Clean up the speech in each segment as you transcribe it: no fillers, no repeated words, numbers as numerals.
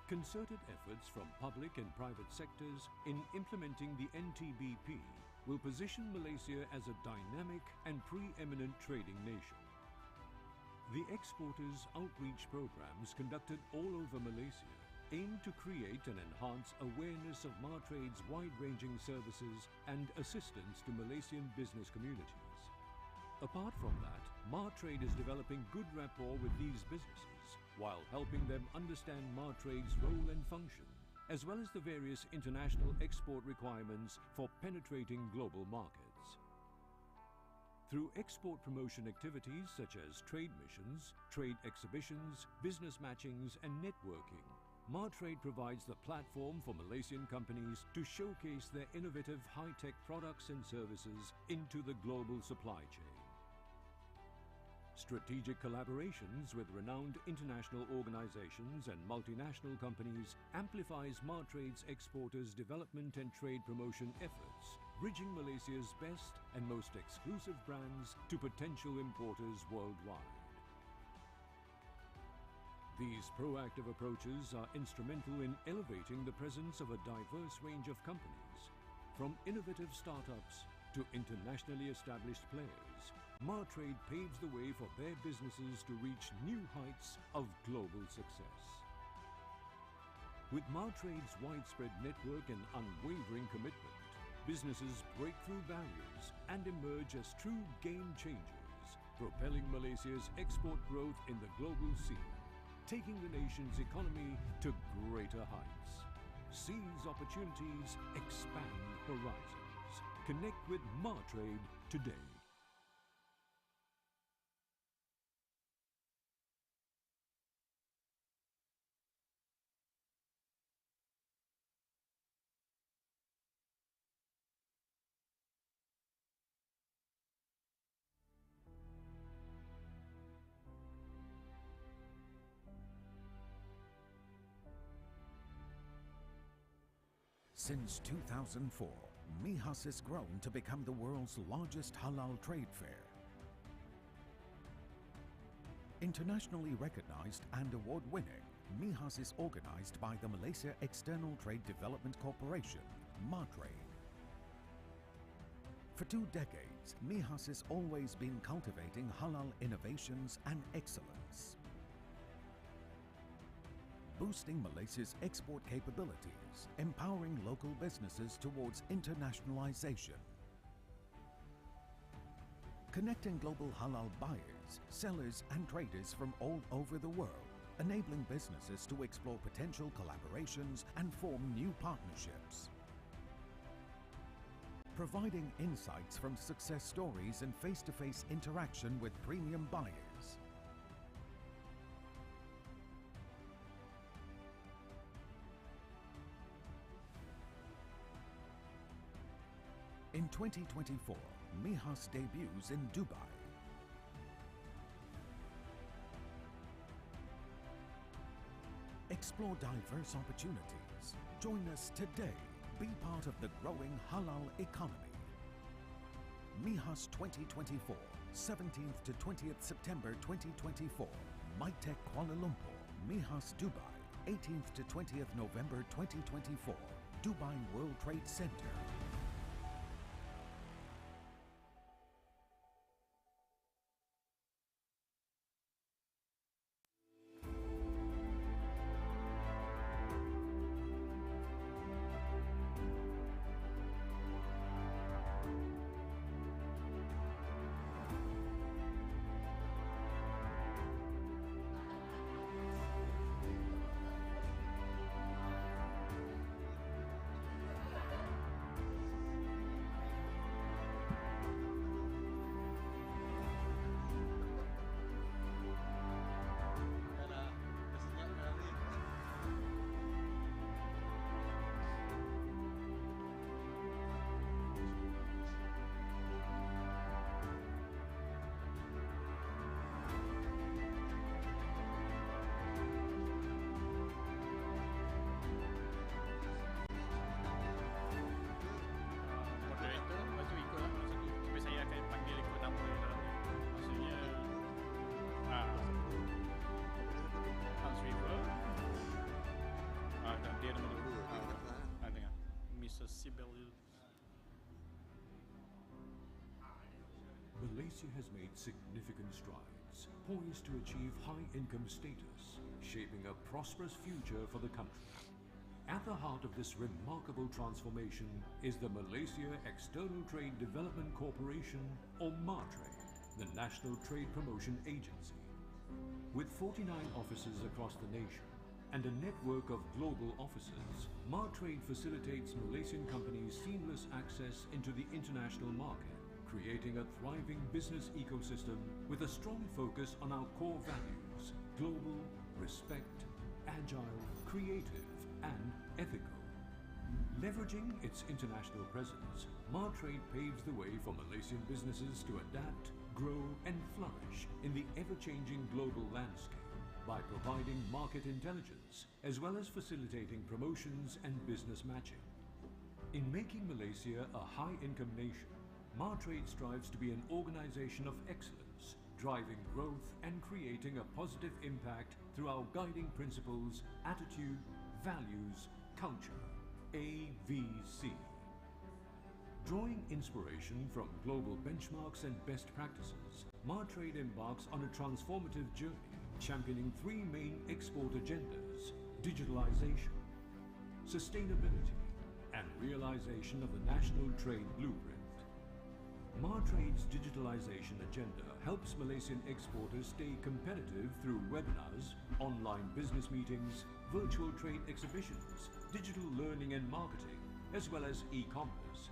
Concerted efforts from public and private sectors in implementing the NTBP will position Malaysia as a dynamic and pre-eminent trading nation. The exporters' outreach programs conducted all over Malaysia aim to create and enhance awareness of MAHTRADE's wide-ranging services and assistance to Malaysian business communities. Apart from that, MAHTRADE is developing good rapport with these businesses while helping them understand MAHTRADE's role and function, as well as the various international export requirements for penetrating global markets. Through export promotion activities such as trade missions, trade exhibitions, business matchings and networking, MAHTRADE provides the platform for Malaysian companies to showcase their innovative high-tech products and services into the global supply chain. Strategic collaborations with renowned international organizations and multinational companies amplifies MAHTRADE's exporters' development and trade promotion efforts, bridging Malaysia's best and most exclusive brands to potential importers worldwide. These proactive approaches are instrumental in elevating the presence of a diverse range of companies, from innovative startups to internationally established players. MAHTRADE paves the way for their businesses to reach new heights of global success. With MAHTRADE's widespread network and unwavering commitment, businesses break through barriers and emerge as true game changers, propelling Malaysia's export growth in the global scene, taking the nation's economy to greater heights. Seize opportunities, expand horizons. Connect with MAHTRADE today. Since 2004, MIHAS has grown to become the world's largest halal trade fair. Internationally recognized and award-winning, MIHAS is organized by the Malaysia External Trade Development Corporation, MAHTRADE. For 2 decades, MIHAS has always been cultivating halal innovations and excellence, boosting Malaysia's export capabilities, empowering local businesses towards internationalization, connecting global halal buyers, sellers and traders from all over the world, enabling businesses to explore potential collaborations and form new partnerships, providing insights from success stories and face-to-face interaction with premium buyers. In 2024, MIHAS debuts in Dubai. Explore diverse opportunities. Join us today. Be part of the growing halal economy. MIHAS 2024, 17th to 20th September 2024. MITEC Kuala Lumpur. MIHAS Dubai, 18th to 20th November 2024. Dubai World Trade Center. Malaysia has made significant strides, poised to achieve high-income status, shaping a prosperous future for the country. At the heart of this remarkable transformation is the Malaysia External Trade Development Corporation, or MATRADE, the National Trade Promotion Agency. With 49 offices across the nation and a network of global offices, MATRADE facilitates Malaysian companies' seamless access into the international market, creating a thriving business ecosystem with a strong focus on our core values: global, respect, agile, creative, and ethical. Leveraging its international presence, MATRADE paves the way for Malaysian businesses to adapt, grow, and flourish in the ever-changing global landscape by providing market intelligence as well as facilitating promotions and business matching. In making Malaysia a high-income nation, MATRADE strives to be an organization of excellence, driving growth and creating a positive impact through our guiding principles, attitude, values, culture, AVC. Drawing inspiration from global benchmarks and best practices, MATRADE embarks on a transformative journey, championing three main export agendas: digitalization, sustainability, and realization of the National Trade Blueprint. MATRADE's digitalization agenda helps Malaysian exporters stay competitive through webinars, online business meetings, virtual trade exhibitions, digital learning and marketing, as well as e-commerce.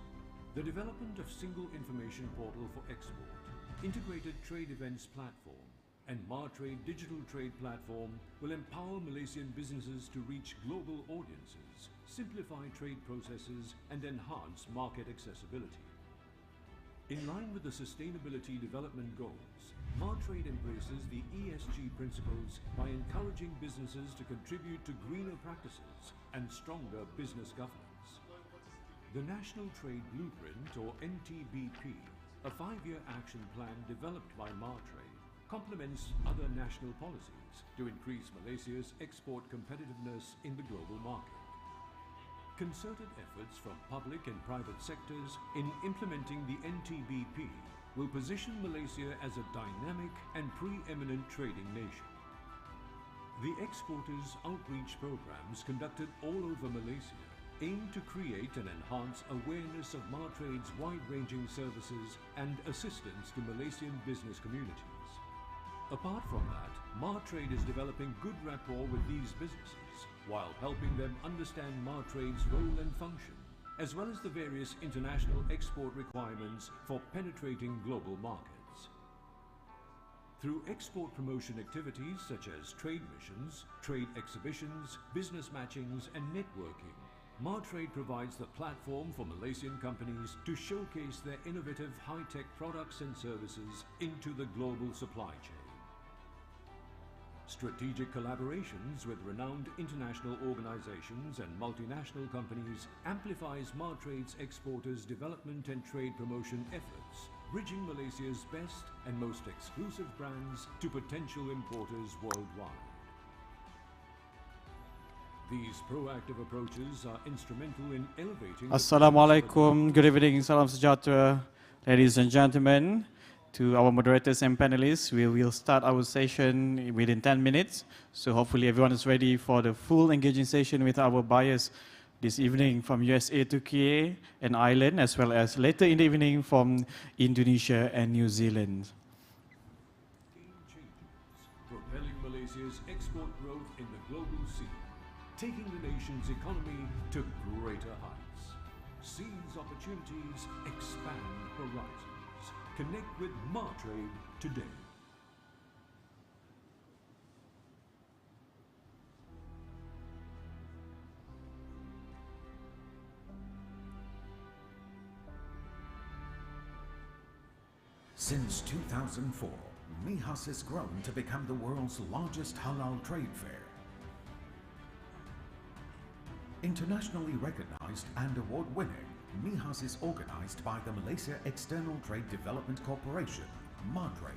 The development of single information portal for export, integrated trade events platform, and MATRADE digital trade platform will empower Malaysian businesses to reach global audiences, simplify trade processes, and enhance market accessibility. In line with the Sustainability Development Goals, MATRADE embraces the ESG principles by encouraging businesses to contribute to greener practices and stronger business governance. The National Trade Blueprint, or NTBP, a 5-year action plan developed by MATRADE, complements other national policies to increase Malaysia's export competitiveness in the global market. Concerted efforts from public and private sectors in implementing the NTBP will position Malaysia as a dynamic and preeminent trading nation. The Exporters Outreach programs conducted all over Malaysia aim to create and enhance awareness of MATRADE's wide-ranging services and assistance to Malaysian business communities. Apart from that, MATRADE is developing good rapport with these businesses while helping them understand MATRADE's role and function, as well as the various international export requirements for penetrating global markets. Through export promotion activities such as trade missions, trade exhibitions, business matchings, and networking, MATRADE provides the platform for Malaysian companies to showcase their innovative high-tech products and services into the global supply chain. Strategic collaborations with renowned international organizations and multinational companies amplifies MATRADE's exporters' development and trade promotion efforts, bridging Malaysia's best and most exclusive brands to potential importers worldwide. These proactive approaches are instrumental in elevating... Assalamualaikum, good evening, salam sejahtera, ladies and gentlemen. To our moderators and panelists, we will start our session within 10 minutes. So hopefully everyone is ready for the full engaging session with our buyers this evening from USA, Turkey and Ireland, as well as later in the evening from Indonesia and New Zealand. Game changers, propelling Malaysia's export growth in the global scene, taking the nation's economy to greater heights. Seize opportunities, expand horizons. Connect with MATRADE today. Since 2004, MIHAS has grown to become the world's largest halal trade fair. Internationally recognized and award-winning, MIHAS is organized by the Malaysia External Trade Development Corporation, MATRADE.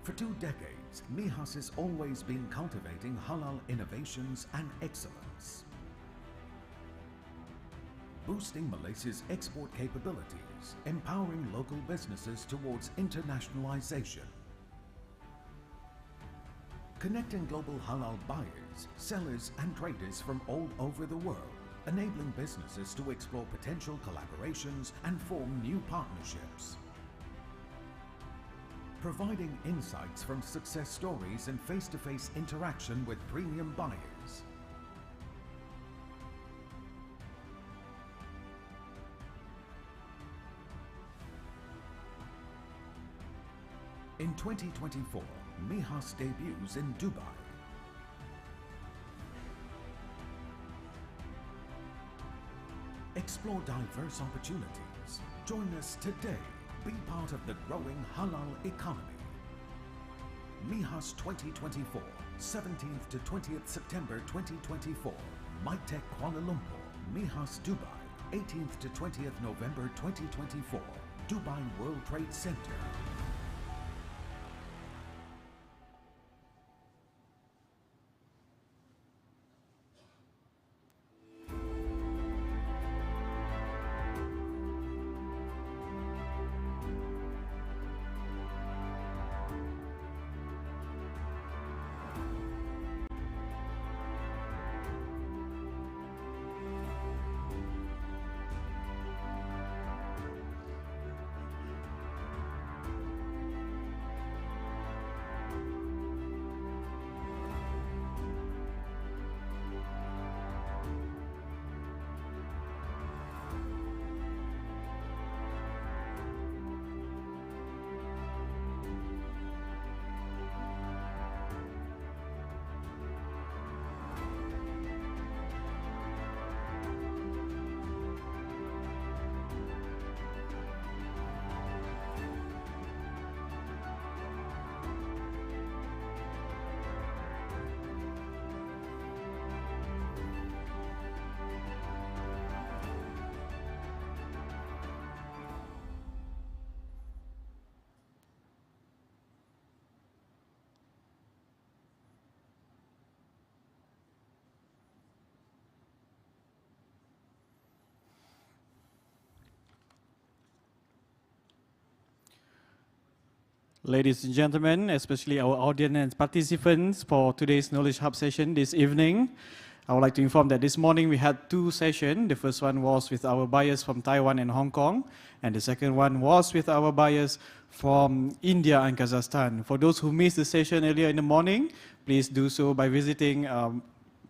For 2 decades, MIHAS has always been cultivating halal innovations and excellence. boosting Malaysia's export capabilities, empowering local businesses towards internationalization. Connecting global halal buyers, sellers and traders from all over the world, enabling businesses to explore potential collaborations and form new partnerships. Providing insights from success stories and face-to-face interaction with premium buyers. In 2024, MIHAS debuts in Dubai. Explore diverse opportunities. Join us today. Be part of the growing halal economy. MIHAS 2024, 17th to 20th September 2024. MITEC Kuala Lumpur, MIHAS Dubai, 18th to 20th November 2024. Dubai World Trade Center. Ladies and gentlemen, especially our audience and participants for today's Knowledge Hub session this evening, I would like to inform that this morning we had two sessions. The first one was with our buyers from Taiwan and Hong Kong, and the second one was with our buyers from India and Kazakhstan. For those who missed the session earlier in the morning, please do so by visiting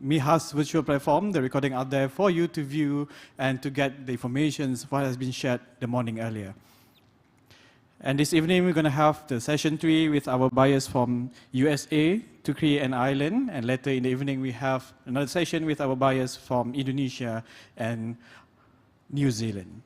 MIHAS virtual platform. The recording out there for you to view and to get the information what has been shared the morning earlier. And this evening, we're going to have the session 3 with our buyers from USA, Turkey, and Ireland. And later in the evening, we have another session with our buyers from Indonesia and New Zealand.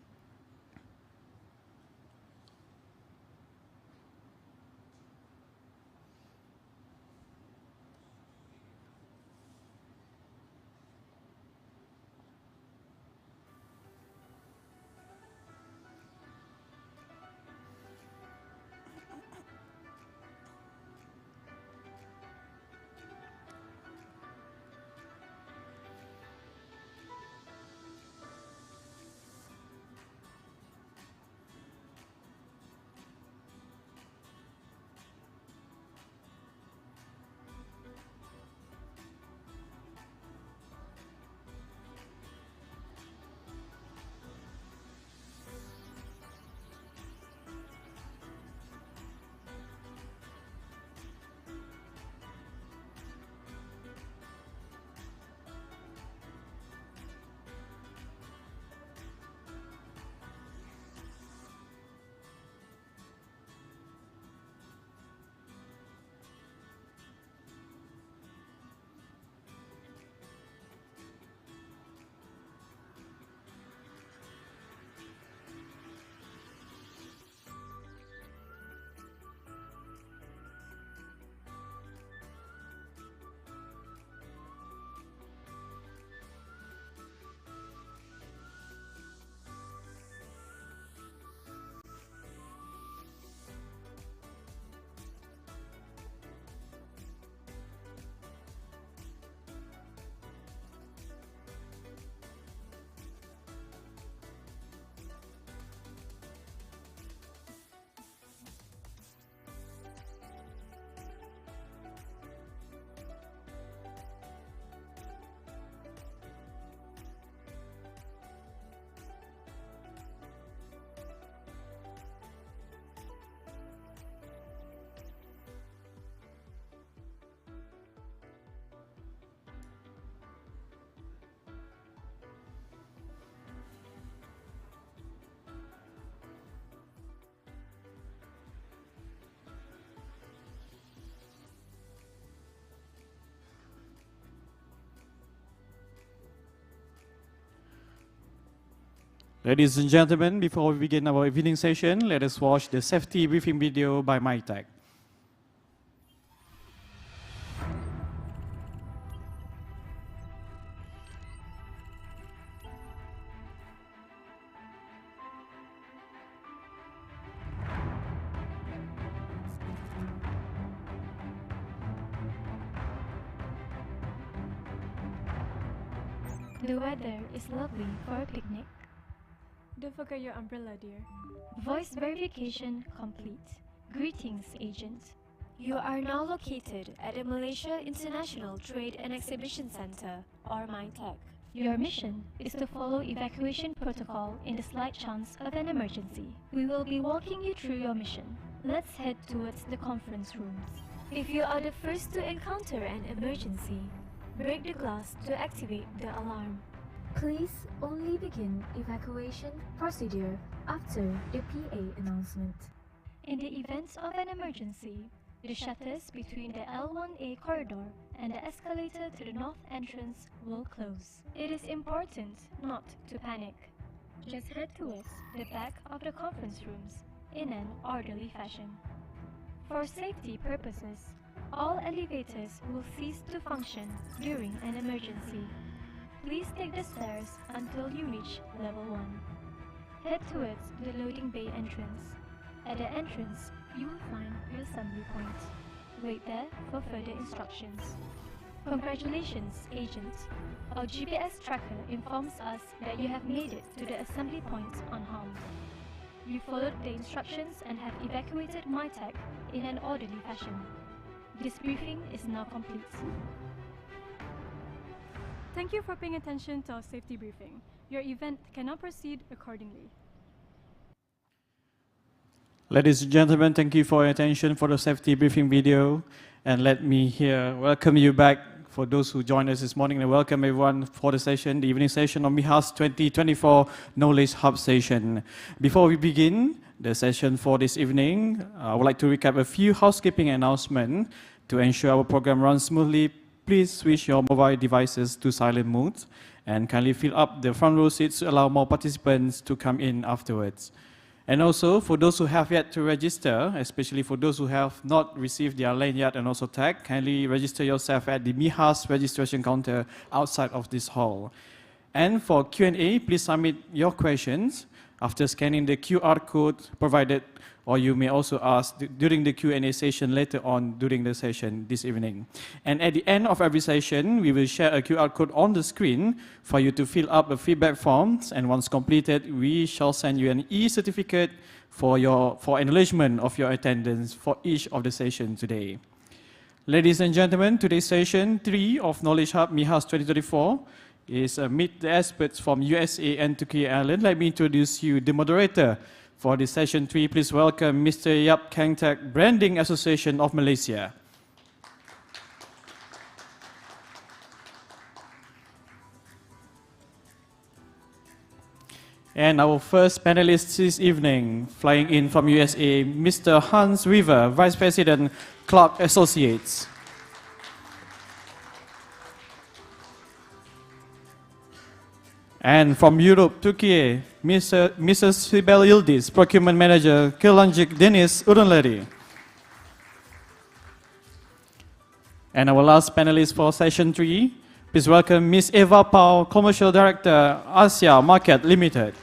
Ladies and gentlemen, before we begin our evening session, let us watch the safety briefing video by MIHAS. The weather is lovely for a picnic. Don't forget your umbrella, dear. Voice verification complete. Greetings, agent. You are now located at the Malaysia International Trade and Exhibition Center, or MITEC. Your mission is to follow evacuation protocol in the slight chance of an emergency. We will be walking you through your mission. Let's head towards the conference rooms. If you are the first to encounter an emergency, break the glass to activate the alarm. Please only begin evacuation procedure after the PA announcement. In the event of an emergency, the shutters between the L1A corridor and the escalator to the north entrance will close. It is important not to panic. Just head towards the back of the conference rooms in an orderly fashion. For safety purposes, all elevators will cease to function during an emergency. Please take the stairs until you reach level 1. Head towards the loading bay entrance. At the entrance, you will find your assembly point. Wait there for further instructions. Congratulations, agent. Our GPS tracker informs us that you have made it to the assembly point unharmed. You followed the instructions and have evacuated MITEC in an orderly fashion. This briefing is now complete. Thank you for paying attention to our safety briefing. Your event can now proceed accordingly. Ladies and gentlemen, thank you for your attention for the safety briefing video. And let me here welcome you back for those who joined us this morning, and welcome everyone for the session, the evening session of MIHAS 2024 Knowledge Hub session. Before we begin the session for this evening, I would like to recap a few housekeeping announcements. To ensure our program runs smoothly, please switch your mobile devices to silent mode and kindly fill up the front row seats to allow more participants to come in afterwards. And also, for those who have yet to register, especially for those who have not received their lanyard and also tag, kindly register yourself at the MIHAS registration counter outside of this hall. And for Q&A, please submit your questions after scanning the QR code provided, or you may also ask during the Q&A session later on during the session this evening. And at the end of every session, we will share a QR code on the screen for you to fill up a feedback forms, and once completed, we shall send you an e-certificate for acknowledgement of your attendance for each of the sessions today. Ladies and gentlemen, today's session 3 of Knowledge Hub MIHAS 2024 is Meet the Experts from USA and TURKIYE Island. Let me introduce you the moderator for this session 3. Please welcome Mr. Yap Keng Tak, Branding Association of Malaysia. And our first panelist this evening, flying in from USA, Mr. Hans Weaver, Vice President, Clark Associates. And from Europe, Turkey, Mrs. Sibel Yildiz, Procurement Manager, Kelancik Deniz Urunleri. And our last panelist for session 3, please welcome Ms. Eva Pau, Commercial Director, Asia Market Limited.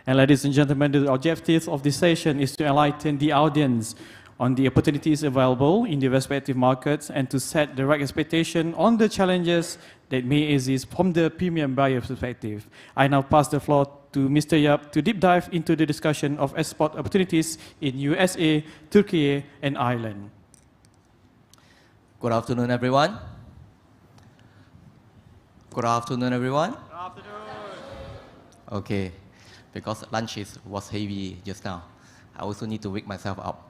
And ladies and gentlemen, the objective of this session is to enlighten the audience on the opportunities available in the respective markets and to set the right expectation on the challenges that may exist from the premium buyer perspective. I now pass the floor to Mr. Yap to deep dive into the discussion of export opportunities in USA, Turkey, and Ireland. Good afternoon, everyone. Good afternoon, everyone. Good afternoon. Okay, because lunch was heavy just now. I also need to wake myself up.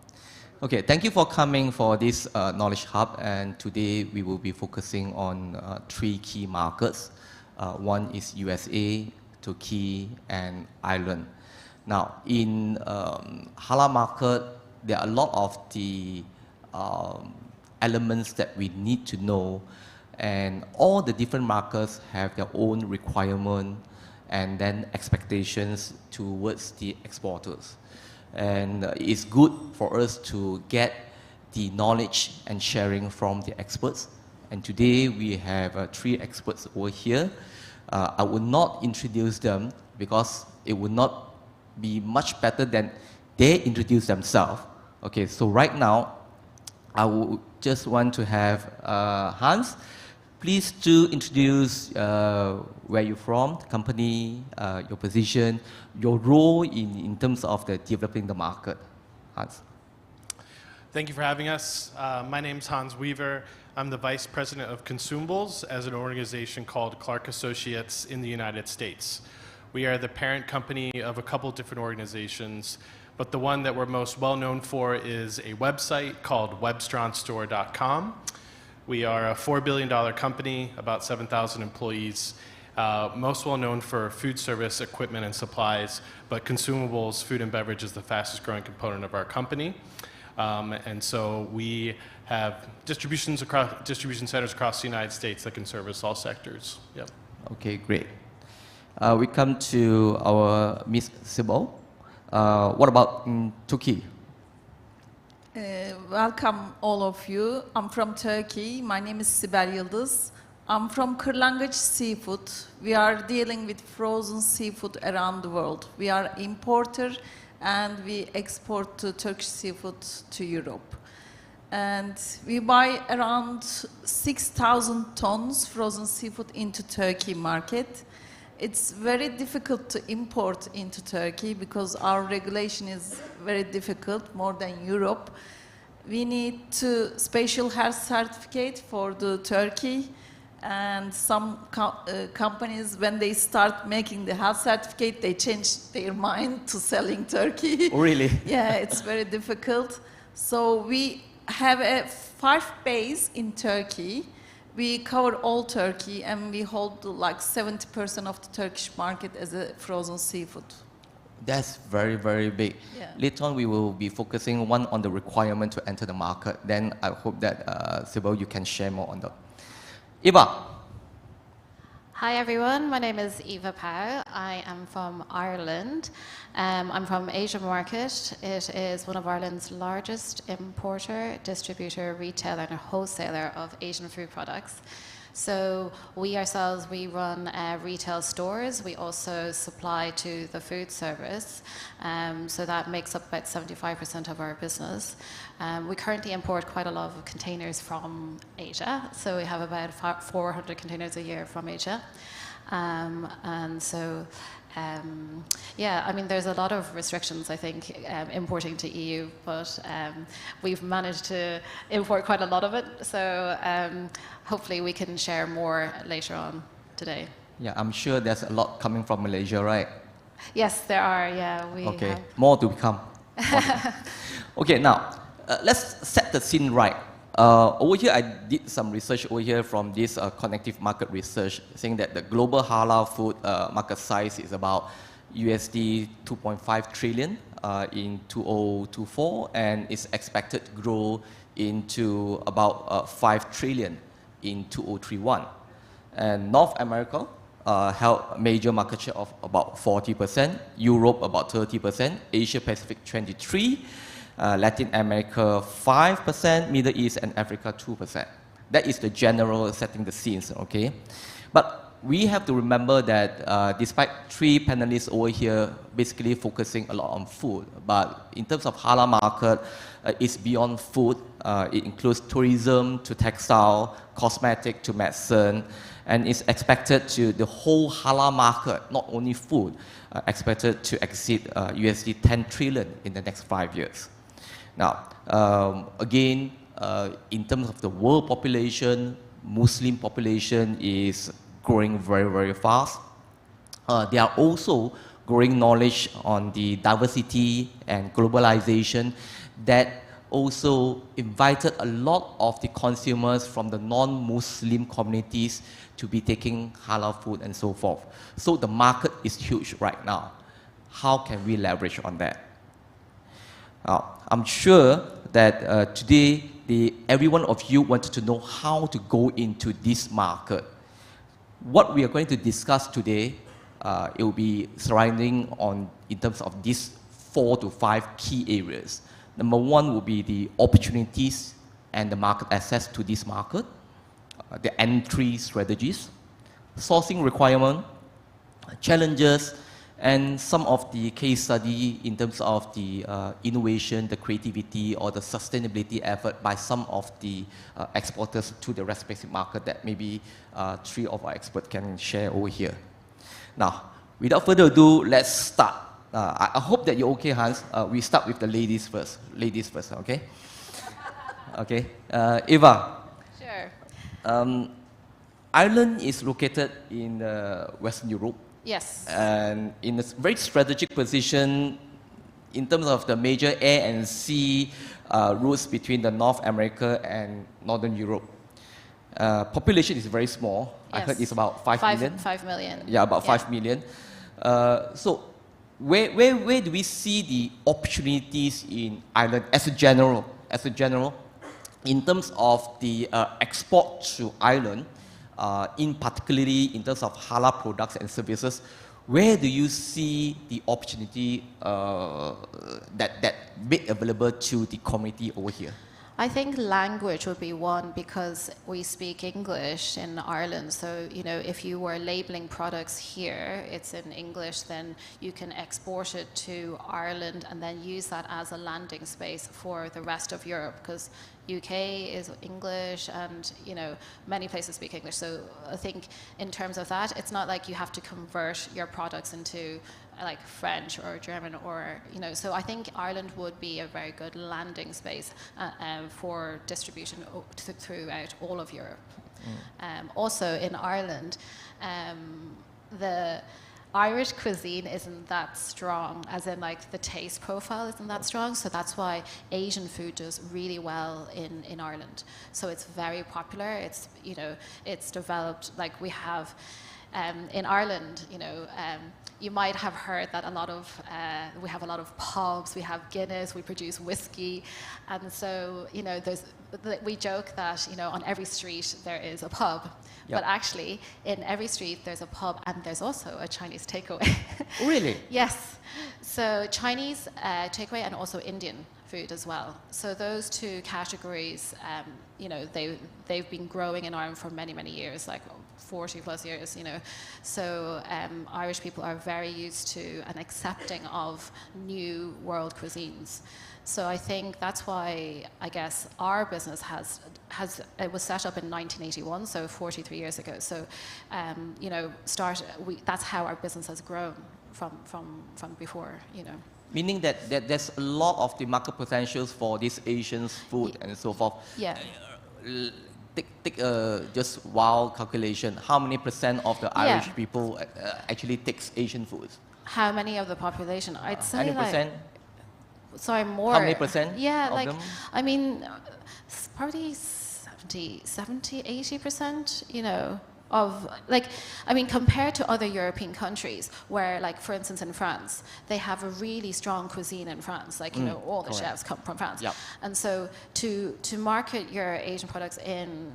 Okay, thank you for coming for this Knowledge Hub, and today we will be focusing on 3 key markets. One is USA, Turkey, and Ireland. Now, in halal market, there are a lot of the elements that we need to know, and all the different markets have their own requirement and then expectations towards the exporters. And it's good for us to get the knowledge and sharing from the experts. And today we have 3 experts over here. I will not introduce them because it would not be much better than they introduce themselves. Okay, so right now, I would just want to have Hans. Please do introduce where you're from, the company, your position, your role in terms of the developing the market. Hans. Thank you for having us. My name's Hans Weaver. I'm the Vice President of Consumables as an organization called Clark Associates in the United States. We are the parent company of a couple different organizations, but the one that we're most well known for is a website called webstronstore.com. We are a $4 billion company, about 7,000 employees, most well known for food service, equipment, and supplies, but consumables, food and beverage is the fastest growing component of our company. And so we have distribution centers across the United States that can service all sectors. Yep. Okay, great. We come to our Miss Sibel. What about in Turkey? Welcome all of you. I'm from Turkey. My name is Sibel Yıldız. I'm from Kırlangıç Seafood. We are dealing with frozen seafood around the world. We are importer and we export to Turkish seafood to Europe. And we buy around 6,000 tons frozen seafood into Turkey market. It's very difficult to import into Turkey because our regulation is very difficult, more than Europe. We need to special health certificate for the Turkey, and some companies, when they start making the health certificate, they change their mind to selling Turkey. Oh, really? Yeah, it's very difficult. So we have a 5 base in Turkey. We cover all Turkey, and we hold like 70% of the Turkish market as a frozen seafood. That's very, very big. Yeah. Later on, we will be focusing one on the requirement to enter the market. Then I hope that, Sibel, you can share more on that. Eva. Hi everyone, my name is Eva Pau. I am from Ireland. I'm from Asia Market. It is one of Ireland's largest importer, distributor, retailer and wholesaler of Asian food products. So we ourselves, we run retail stores. We also supply to the food service. So that makes up about 75% of our business. We currently import quite a lot of containers from Asia. So we have about 400 containers a year from Asia. And so, yeah, I mean, there's a lot of restrictions, I think, importing to EU, but we've managed to import quite a lot of it. So hopefully we can share more later on today. Yeah, I'm sure there's a lot coming from Malaysia, right? Yes, there are, yeah. Okay, more to come. Okay, now, let's set the scene right. Over here, I did some research over here from this connective market research, saying that the global halal food market size is about USD 2.5 trillion in 2024, and is expected to grow into about 5 trillion in 2031. And North America held a major market share of about 40%, Europe about 30%, Asia Pacific 23%, Latin America 5%, Middle East and Africa 2%. That is the general setting the scenes, okay? But we have to remember that despite 3 panelists over here basically focusing a lot on food, but in terms of halal market, it's beyond food. It includes tourism to textile, cosmetic to medicine, and it's expected to, the whole halal market, not only food, expected to exceed USD 10 trillion in the next 5 years. Now, again, in terms of the world population, Muslim population is growing very, very fast. There are also growing knowledge on the diversity and globalization that also invited a lot of the consumers from the non-Muslim communities to be taking halal food and so forth. So the market is huge right now. How can we leverage on that? I'm sure that today every one of you wanted to know how to go into this market. What we are going to discuss today, it will be surrounding on in terms of these 4 to 5 key areas. Number one will be the opportunities and the market access to this market, the entry strategies, sourcing requirement, challenges, and some of the case study in terms of the innovation, the creativity, or the sustainability effort by some of the exporters to the respective market that maybe 3 of our experts can share over here. Now, without further ado, let's start. I hope that you're okay, Hans. We start with the ladies first. Ladies first, okay? Okay. Eva. Sure. Ireland is located in Western Europe. Yes. And in a very strategic position in terms of the major air and sea routes between the North America and Northern Europe. Population is very small. Yes. I heard it's about 5 million. 5 million. Yeah, about 5 million. So where do we see the opportunities in Ireland as a general, in terms of the export to Ireland, in particularly in terms of halal products and services, where do you see the opportunity that made available to the community over here? I think language would be one because we speak English in Ireland. So, you know, if you were labeling products here, it's in English, then you can export it to Ireland and then use that as a landing space for the rest of Europe because UK is English and, you know, many places speak English. So I think in terms of that, it's not like you have to convert your products into like French or German or, you know, so I think Ireland would be a very good landing space for distribution throughout all of Europe. Also in Ireland, the Irish cuisine isn't that strong, as in like the taste profile isn't that strong, so that's why Asian food does really well in Ireland. So it's very popular, it's, you know, it's developed, like we have in Ireland, you know, you might have heard that we have a lot of pubs, we have Guinness, we produce whiskey, and so, you know, we joke that, you know, on every street there is a pub, yep. But actually in every street there's a pub and there's also a Chinese takeaway. Really? Yes. So Chinese takeaway and also Indian food as well. So those 2 categories, you know, they've been growing in Ireland for many, many years, like 40 plus years, you know. So Irish people are very used to and accepting of new world cuisines. So I think that's why I guess our business it was set up in 1981, so 43 years ago. So, you know, that's how our business has grown from before, you know. Meaning that there's a lot of the market potentials for this Asian food and so forth. Yeah. Take just wild calculation. How many % of the Irish people actually takes Asian foods? How many of the population? I'd say any percent? Sorry, more. How many %? Yeah, of like, them? I mean, probably 70, 80%, you know, of, like, I mean, compared to other European countries where, like, for instance, in France, they have a really strong cuisine in France. Like, you know, all the chefs come from France. Yep. And so to market your Asian products in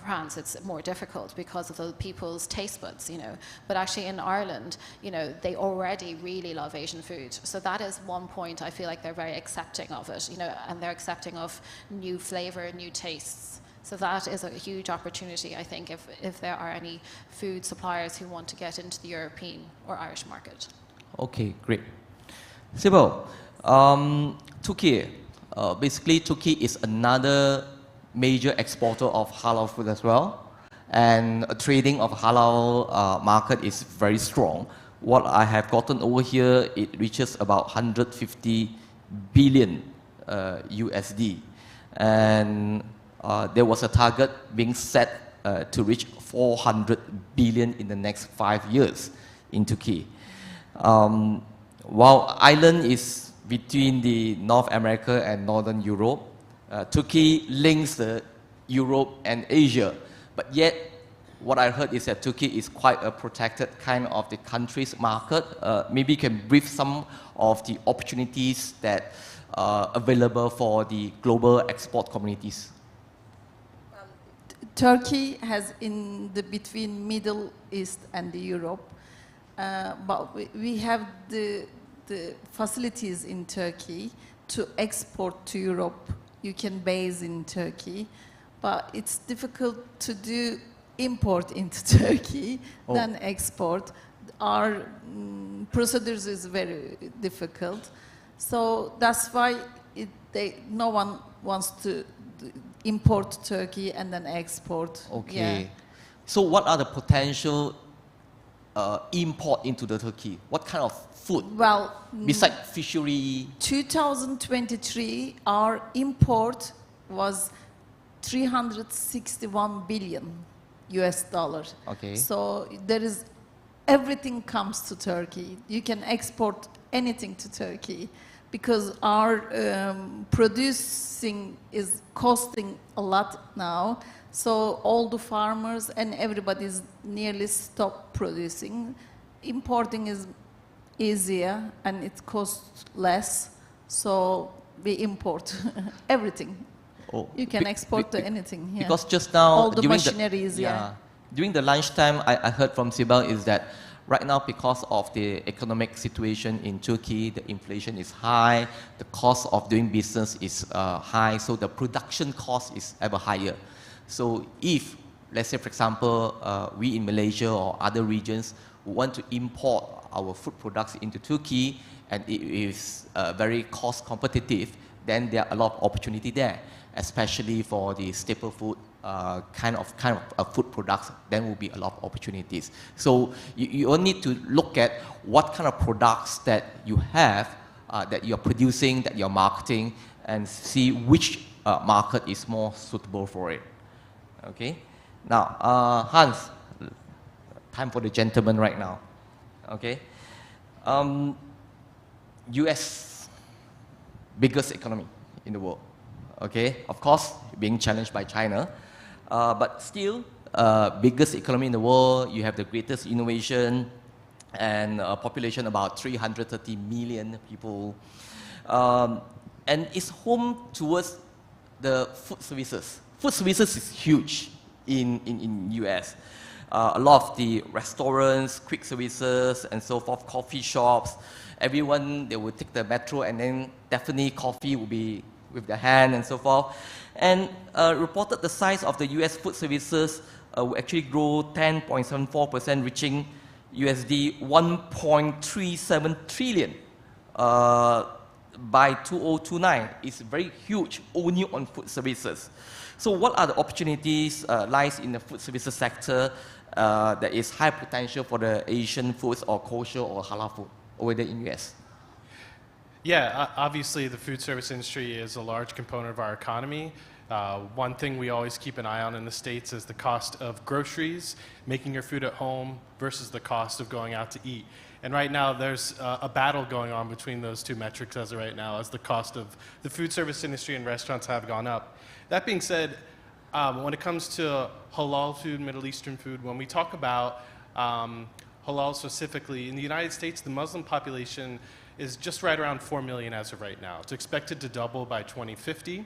France, it's more difficult because of the people's taste buds, you know. But actually in Ireland, you know, they already really love Asian food. So that is one point I feel like they're very accepting of it, you know, and they're accepting of new flavor, new tastes. So that is a huge opportunity, I think, if there are any food suppliers who want to get into the European or Irish market. Okay, great. Sybil, Turkey. Basically, Turkey is another major exporter of halal food as well. And trading of halal market is very strong. What I have gotten over here, it reaches about 150 billion USD. And there was a target being set to reach 400 billion in the next 5 years in Turkey. While Ireland is between the North America and Northern Europe, Turkey links the Europe and Asia. But yet, what I heard is that Turkey is quite a protected kind of the country's market. Maybe you can brief some of the opportunities that available for the global export communities? Turkey has in the between Middle East and the Europe, but we have the facilities in Turkey to export to Europe. You can base in Turkey, but it's difficult to do import into Turkey than export. Our procedures is very difficult, so that's why no one wants to import Turkey and then export. Okay. Yeah. So what are the potential import into the Turkey? What kind of food? Well, besides fishery? 2023, our import was 361 billion US dollars. Okay. So there is, everything comes to Turkey. You can export anything to Turkey because our producing is costing a lot now. So all the farmers and everybody's nearly stopped producing. Importing is easier and it costs less. So we import everything. Oh, you can export to anything. Yeah. Because just now, all the machineries, during the lunchtime, I heard from Sibel is that right now, because of the economic situation in Turkey, the inflation is high, the cost of doing business is high, so the production cost is ever higher. So if, let's say, for example, we in Malaysia or other regions want to import our food products into Turkey and it is very cost competitive, then there are a lot of opportunity there, especially for the staple food kind of food products. Then will be a lot of opportunities. So you all need to look at what kind of products that you have, that you're producing, that you're marketing, and see which market is more suitable for it. Okay. Now, Hans, time for the gentleman right now. Okay. US, biggest economy in the world. Okay, of course, being challenged by China, but still, biggest economy in the world. You have the greatest innovation, and a population about 330 million people, and it's home towards the food services. Food services is huge in US. A lot of the restaurants, quick services, and so forth, coffee shops. Everyone, they will take the metro, and then definitely coffee will be with the hand and so forth. And reported the size of the US food services will actually grow 10.74%, reaching USD 1.37 trillion by 2029. It's very huge only on food services. So what are the opportunities lies in the food services sector that is high potential for the Asian foods or kosher or halal food over there in US? Yeah, obviously the food service industry is a large component of our economy. One thing we always keep an eye on in the States is the cost of groceries, making your food at home versus the cost of going out to eat. And right now there's a battle going on between those two metrics as of right now, as the cost of the food service industry and restaurants have gone up. That being said, when it comes to halal food, Middle Eastern food, when we talk about halal specifically, in the United States, the Muslim population is just right around 4 million as of right now. It's expected to double by 2050.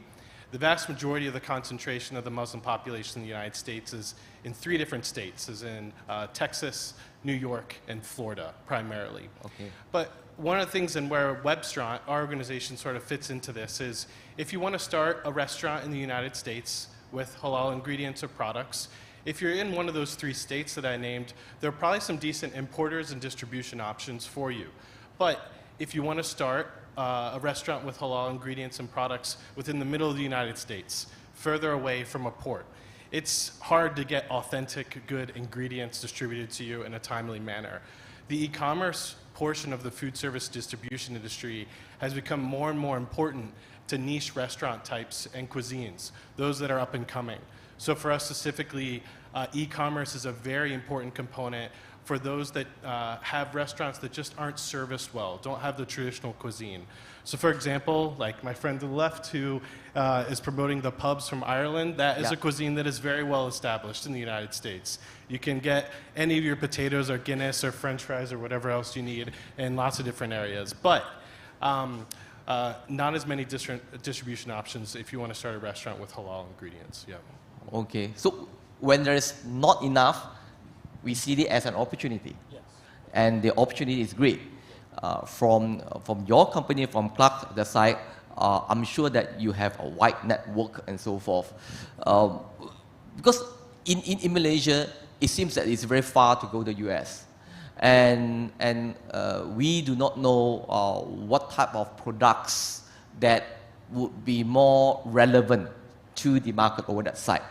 The vast majority of the concentration of the Muslim population in the United States is in 3 different states, as in Texas, New York, and Florida, primarily. Okay. But one of the things and where Webstront, our organization, sort of fits into this is if you want to start a restaurant in the United States with halal ingredients or products, if you're in one of those 3 states that I named, there are probably some decent importers and distribution options for you. But if you want to start a restaurant with halal ingredients and products within the middle of the United States, further away from a port, it's hard to get authentic, good ingredients distributed to you in a timely manner. The e-commerce portion of the food service distribution industry has become more and more important to niche restaurant types and cuisines, those that are up and coming. So for us specifically, e-commerce is a very important component for those that have restaurants that just aren't serviced well, don't have the traditional cuisine. So for example, like my friend to the left who is promoting the pubs from Ireland, that is a cuisine that is very well established in the United States. You can get any of your potatoes or Guinness or French fries or whatever else you need in lots of different areas. But not as many distribution options if you want to start a restaurant with halal ingredients. Yeah. Okay, so when there is not enough, we see it as an opportunity. Yes. And the opportunity is great. From your company, from Clark, the side, I'm sure that you have a wide network and so forth. Because in Malaysia, it seems that it's very far to go to the US. And we do not know what type of products that would be more relevant to the market over that side.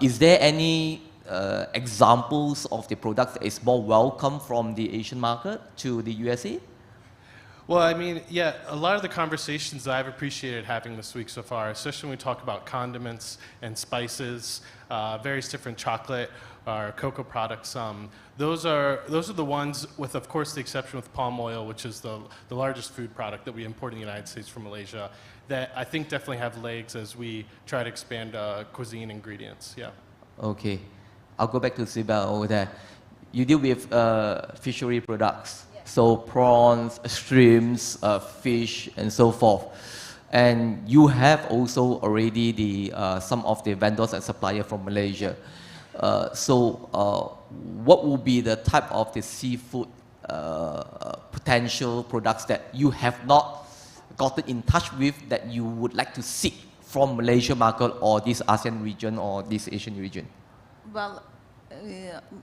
Is there any examples of the products that is more welcome from the Asian market to the USA? Well, I mean, yeah, a lot of the conversations that I've appreciated having this week so far, especially when we talk about condiments and spices, various different chocolate or cocoa products, those are the ones with, of course, the exception with palm oil, which is the largest food product that we import in the United States from Malaysia, that I think definitely have legs as we try to expand cuisine ingredients. Yeah. Okay. I'll go back to Sibel over there. You deal with fishery products. So prawns, shrimps, fish, and so forth. And you have also already some of the vendors and suppliers from Malaysia. What will be the type of the seafood potential products that you have not gotten in touch with that you would like to seek from Malaysia market or this ASEAN region or this Asian region? Well,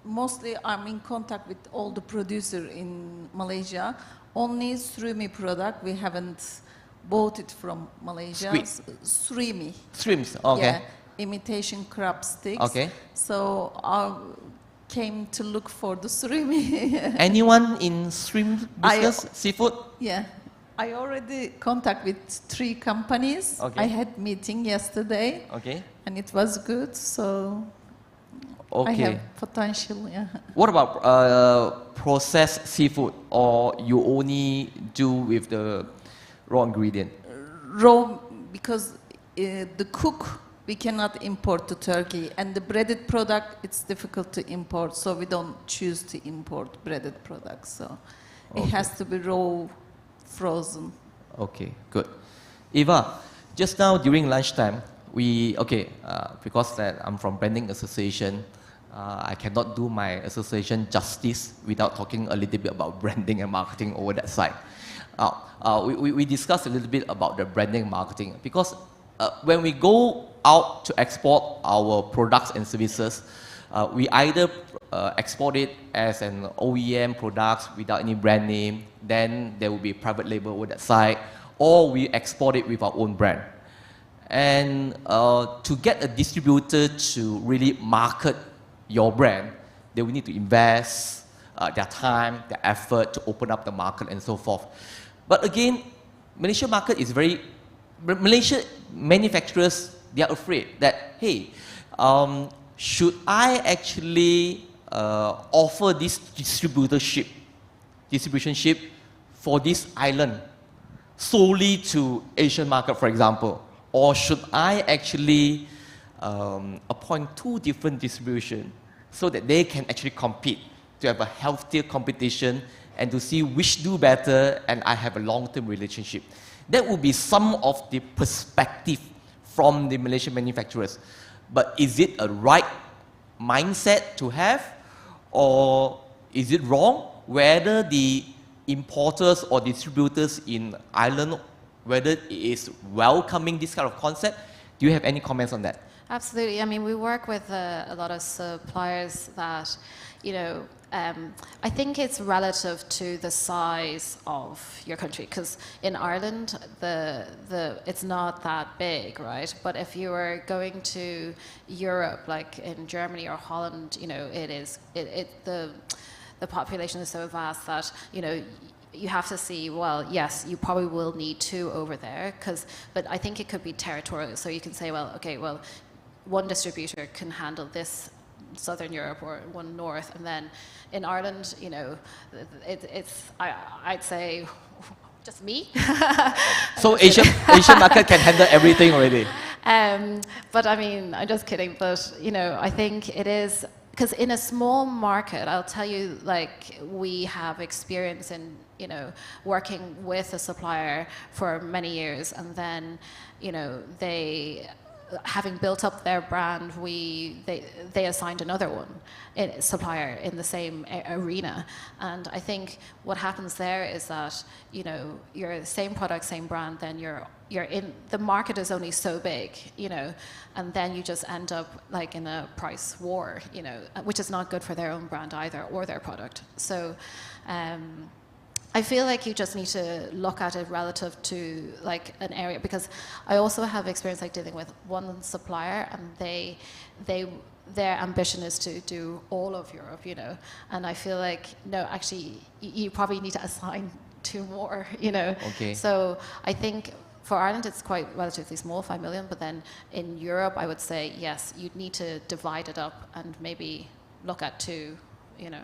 mostly I'm in contact with all the producers in Malaysia. Only surimi product, we haven't bought it from Malaysia. Surimi. Shrimps, okay. Yeah, imitation crab sticks. Okay. So I came to look for the surimi. Anyone in shrimp business, seafood? Yeah. I already contact with 3 companies. Okay. I had meeting yesterday. Okay. And it was good, so okay. I have potential, yeah. What about processed seafood, or you only do with the raw ingredient? Raw, because the cook we cannot import to Turkey, and the breaded product it's difficult to import, so we don't choose to import breaded products. So it has to be raw, frozen. Okay, good. Eva, just now during lunchtime, because I'm from Branding Association, I cannot do my association justice without talking a little bit about branding and marketing over that side. We discussed a little bit about the branding and marketing because when we go out to export our products and services, we either export it as an OEM product without any brand name, then there will be private label over that side, or we export it with our own brand. And to get a distributor to really market your brand, they will need to invest their time, their effort to open up the market and so forth. But again, Malaysia market is Malaysia manufacturers, they are afraid that, hey, should I actually offer this distributionship for this island solely to Asian market, for example? Or should I actually appoint 2 different distribution so that they can actually compete, to have a healthier competition and to see which do better and I have a long-term relationship? That would be some of the perspective from the Malaysian manufacturers. But is it a right mindset to have, or is it wrong whether the importers or distributors in Ireland, whether it is welcoming this kind of concept? Do you have any comments on that? Absolutely. I mean, we work with a lot of suppliers that, you know, I think it's relative to the size of your country, because in Ireland, it's not that big, right? But if you were going to Europe, like in Germany or Holland, you know, the population is so vast that, you know, you have to see, well, yes, you probably will need 2 over there, but I think it could be territorial. So you can say, well, okay, well, one distributor can handle this Southern Europe or one North, and then in Ireland, you know, I'd say just me. So Asian market can handle everything already. But I mean, I'm just kidding. But you know, I think it is because in a small market, I'll tell you, like, we have experience in, you know, working with a supplier for many years, and then, you know, they, having built up their brand, they assigned another one, supplier in the same arena. And I think what happens there is that, you know, you're the same product, same brand, then you're in, the market is only so big, you know, and then you just end up like in a price war, you know, which is not good for their own brand either, or their product. So I feel like you just need to look at it relative to like an area, because I also have experience like dealing with one supplier, and their ambition is to do all of Europe, you know, and I feel like, no, actually, you probably need to assign 2 more, you know. Okay. So I think for Ireland, it's quite relatively small, 5 million, but then in Europe, I would say, yes, you'd need to divide it up and maybe look at 2, you know.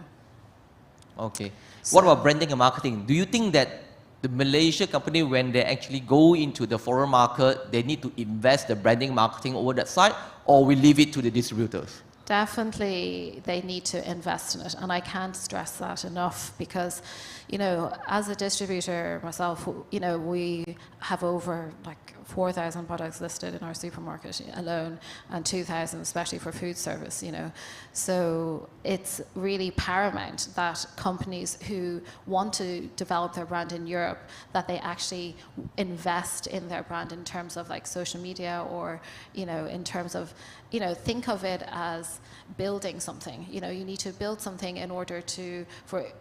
Okay. So, what about branding and marketing? Do you think that the Malaysia company, when they actually go into the foreign market, they need to invest the branding marketing over that side, or we leave it to the distributors? Definitely, they need to invest in it, and I can't stress that enough, because, you know, as a distributor myself, you know, we have over like 4,000 products listed in our supermarket alone, and 2,000 especially for food service, you know. So it's really paramount that companies who want to develop their brand in Europe, that they actually invest in their brand in terms of like social media, or, you know, in terms of, you know, think of it as building something. You know, you need to build something in order to,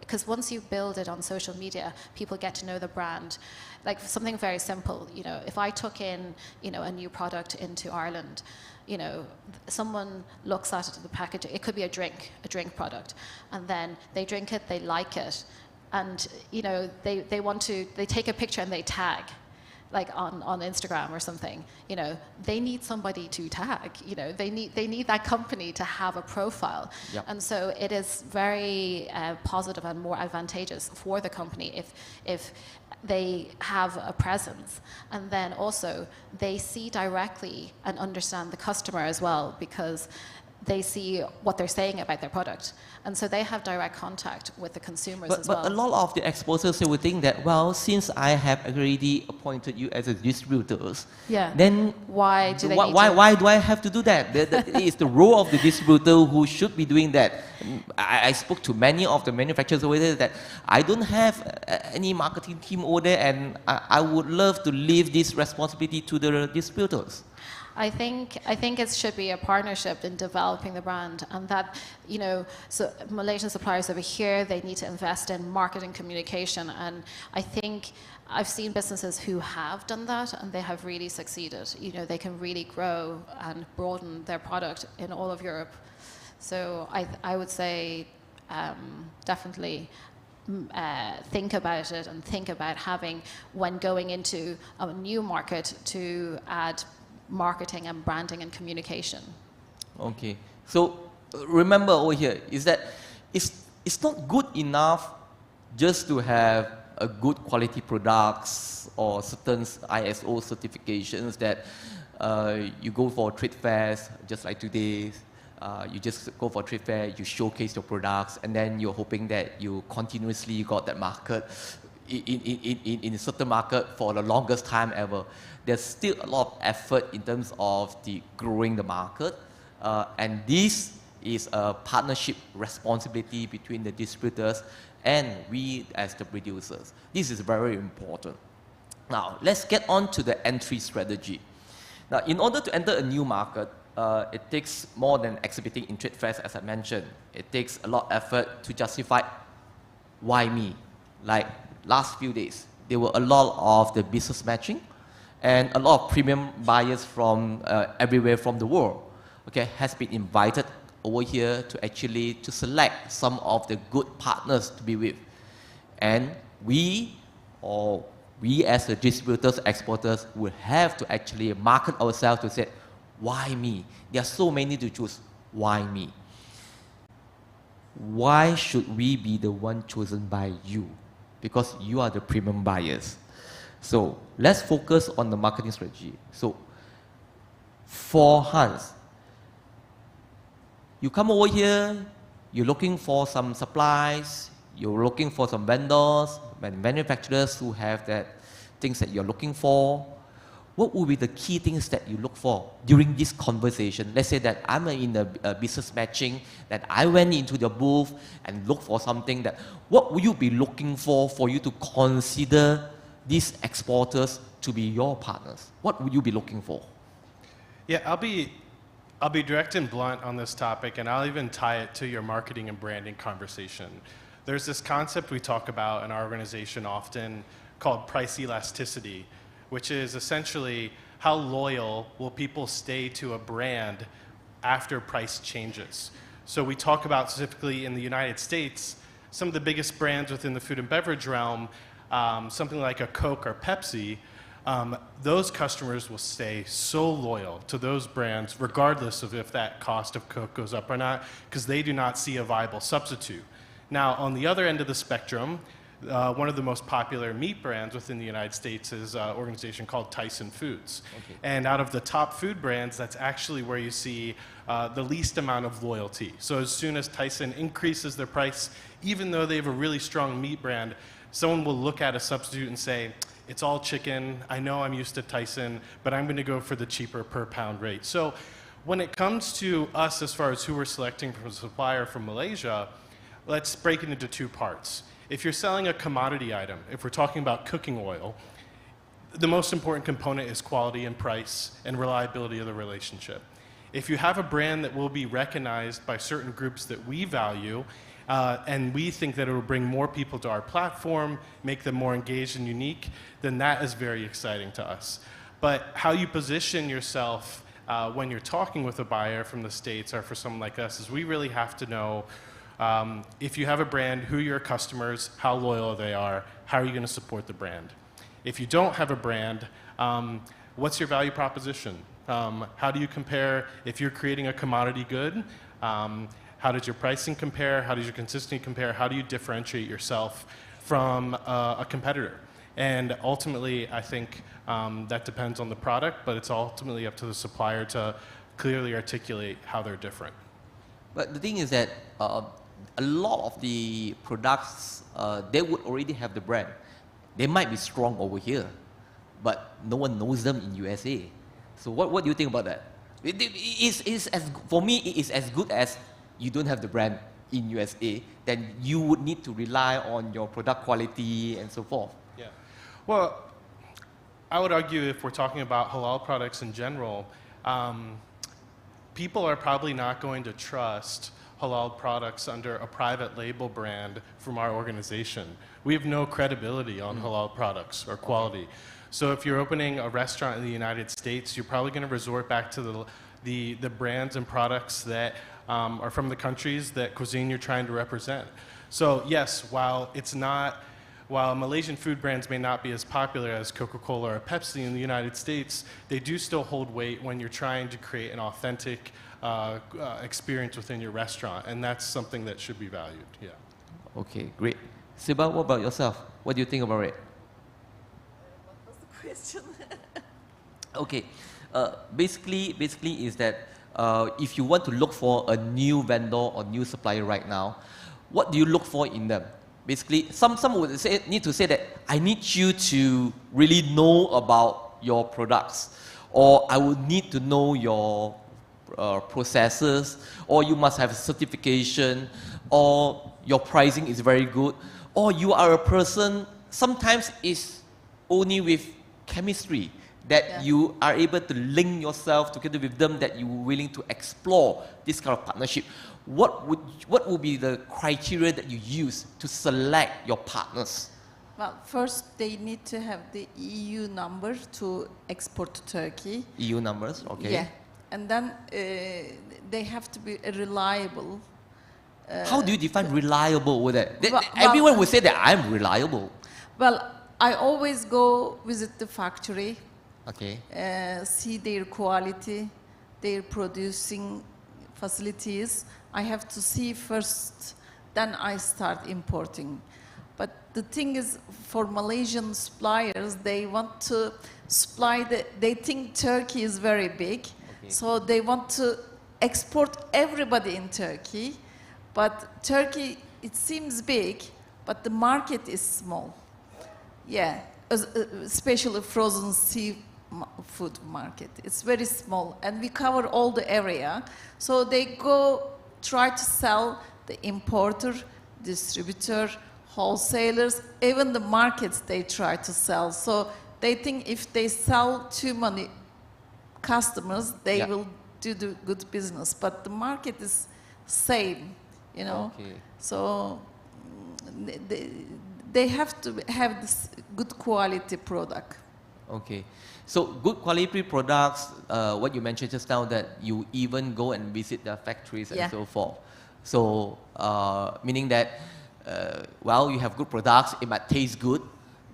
because once you build it on social media, people get to know the brand. Like something very simple, you know, if I took in, you know, a new product into Ireland, you know, someone looks at it, the package, it could be a drink product, and then they drink it, they like it, and, you know, they take a picture and they tag, like on Instagram or something, you know, they need somebody to tag, you know, they need that company to have a profile. Yep. And so it is very positive and more advantageous for the company if they have a presence, and then also they see directly and understand the customer as well, because they see what they're saying about their product, and so they have direct contact with the consumers as well. But a lot of the exporters, they would think that, well, since I have already appointed you as a distributors, yeah, then why do they why do I have to do that? It's the role of the distributor who should be doing that. I spoke to many of the manufacturers over there that I don't have any marketing team over there, and I would love to leave this responsibility to the distributors. I think it should be a partnership in developing the brand, and that, you know, so Malaysian suppliers over here, they need to invest in marketing communication, and I think I've seen businesses who have done that and they have really succeeded. You know, they can really grow and broaden their product in all of Europe. So I would say definitely think about it, and think about having, when going into a new market, to add marketing and branding and communication. Okay, so remember over here is that it's not good enough just to have a good quality products or certain ISO certifications that you go for trade fairs, just like today. You just go for trade fair, you showcase your products, and then you're hoping that you continuously got that market in a certain market for the longest time ever. There's still a lot of effort in terms of the growing the market, and this is a partnership responsibility between the distributors and we as the producers. This is very important. Now, let's get on to the entry strategy. Now, in order to enter a new market, it takes more than exhibiting in trade fairs, as I mentioned. It takes a lot of effort to justify why me. Like last few days, there were a lot of the business matching, and a lot of premium buyers from everywhere from the world, okay, has been invited over here to actually to select some of the good partners to be with. And we as the distributors, exporters, will have to actually market ourselves to say, why me? There are so many to choose. Why me? Why should we be the one chosen by you? Because you are the premium buyers. So let's focus on the marketing strategy. So for Hans, You come over here, you're looking for some supplies, you're looking for some vendors, manufacturers who have that things that you're looking for. What would be the key things that you look for during this conversation? Let's say that I'm in a business matching, that I went into the booth and looked for something that, what would you be looking for you to consider these exporters to be your partners? What would you be looking for? Yeah, I'll be direct and blunt on this topic, and I'll even tie it to your marketing and branding conversation. There's this concept we talk about in our organization often called price elasticity, which is essentially how loyal will people stay to a brand after price changes. So we talk about specifically in the United States, some of the biggest brands within the food and beverage realm, something like a Coke or Pepsi, those customers will stay so loyal to those brands regardless of if that cost of Coke goes up or not, because they do not see a viable substitute. Now, on the other end of the spectrum, one of the most popular meat brands within the United States is an organization called Tyson Foods. Okay. And out of the top food brands, that's actually where you see the least amount of loyalty. So as soon as Tyson increases their price, even though they have a really strong meat brand, someone will look at a substitute and say, it's all chicken, I know I'm used to Tyson, but I'm gonna go for the cheaper per pound rate. So when it comes to us as far as who we're selecting from a supplier from Malaysia, let's break it into two parts. If you're selling a commodity item, if we're talking about cooking oil, the most important component is quality and price and reliability of the relationship. If you have a brand that will be recognized by certain groups that we value, and we think that it will bring more people to our platform, make them more engaged and unique, then that is very exciting to us. But how you position yourself when you're talking with a buyer from the States or for someone like us is we really have to know if you have a brand, who your customers, how loyal they are, how are you going to support the brand? If you don't have a brand, what's your value proposition? How do you compare if you're creating a commodity good? How does your pricing compare? How does your consistency compare? How do you differentiate yourself from a competitor? And ultimately, I think that depends on the product, but it's ultimately up to the supplier to clearly articulate how they're different. But the thing is that a lot of the products, they would already have the brand. They might be strong over here, but no one knows them in USA. So what do you think about that? For me, it is as good as you don't have the brand in USA, then you would need to rely on your product quality and so forth. Yeah. Well, I would argue if we're talking about halal products in general, people are probably not going to trust halal products under a private label brand from our organization. We have no credibility on halal products or quality. So if you're opening a restaurant in the United States, you're probably going to resort back to the brands and products that are from the countries that cuisine you're trying to represent. So yes, while Malaysian food brands may not be as popular as Coca-Cola or Pepsi in the United States, they do still hold weight when you're trying to create an authentic experience within your restaurant, and that's something that should be valued. Yeah. Okay, great. Siba, what about yourself? What do you think about it? What was the question? Okay, basically is that if you want to look for a new vendor or new supplier right now, what do you look for in them? Basically, some would need to say that I need you to really know about your products, or I would need to know your processes, or you must have a certification, or your pricing is very good, or you are a person, sometimes it's only with chemistry that you are able to link yourself together with them, that you're willing to explore this kind of partnership. What would be the criteria that you use to select your partners? Well, first they need to have the EU number to export to Turkey. EU numbers, okay. Yeah, and then they have to be reliable. How do you define reliable over there? Everyone would say that I'm reliable. Well, I always go visit the factory. Okay. See their quality, their producing facilities. I have to see first, then I start importing. But the thing is, for Malaysian suppliers, they want to supply they think Turkey is very big, so they want to export everybody in Turkey, but Turkey, it seems big, but the market is small. Yeah, especially frozen seafood market. It's very small, and we cover all the area. So they go try to sell the importer, distributor, wholesalers, even the markets they try to sell. So they think if they sell too many customers, they will do the good business. But the market is same, you know. Okay. So they have to have this good quality product. Okay. So good quality products, what you mentioned just now, that you even go and visit the factories and so forth. So meaning that, well, you have good products, it might taste good,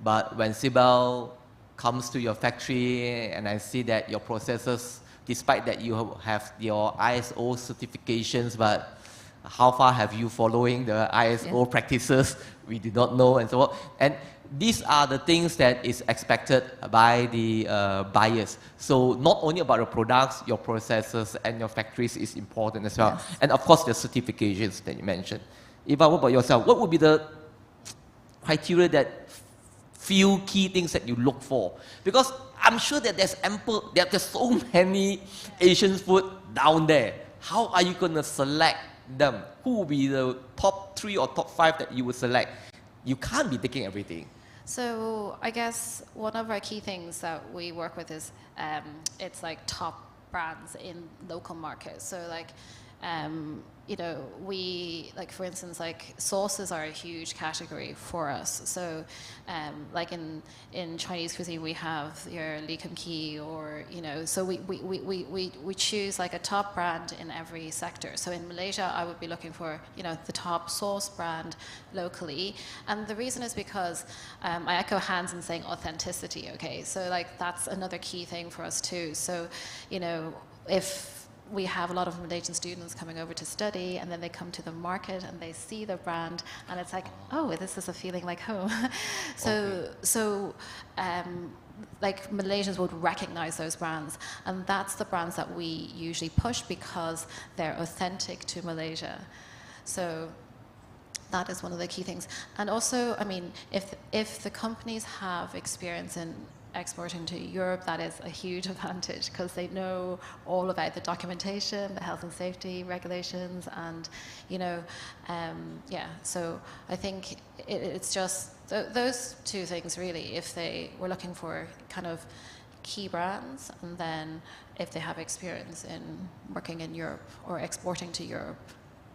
but when Sibel comes to your factory and I see that your processes, despite that you have your ISO certifications, but how far have you following the ISO practices? We did not know, and so on. And these are the things that is expected by the buyers. So not only about the products, your processes and your factories is important as well. Yes. And of course, the certifications that you mentioned. Eva, what about yourself? What would be the criteria that few key things that you look for? Because I'm sure that there's so many Asian food down there. How are you going to select them? Who will be the top 3 or top 5 that you would select? You can't be taking everything. So I guess one of our key things that we work with is it's like top brands in local markets. So like, you know, we, like for instance, like sauces are a huge category for us. So like in Chinese cuisine, we have your Li Kum Ki, or, you know, so we choose like a top brand in every sector. So in Malaysia, I would be looking for, you know, the top sauce brand locally. And the reason is because I echo Hans in saying authenticity, okay? So like that's another key thing for us too. So, you know, if we have a lot of Malaysian students coming over to study, and then they come to the market and they see the brand, and it's like, oh, this is a feeling like home. Like Malaysians would recognize those brands, and that's the brands that we usually push because they're authentic to Malaysia. So that is one of the key things. And also, I mean, if the companies have experience in exporting to Europe, that is a huge advantage because they know all about the documentation, the health and safety regulations, and, you know, yeah. So I think it's just those two things really. If they were looking for kind of key brands, and then if they have experience in working in Europe or exporting to Europe.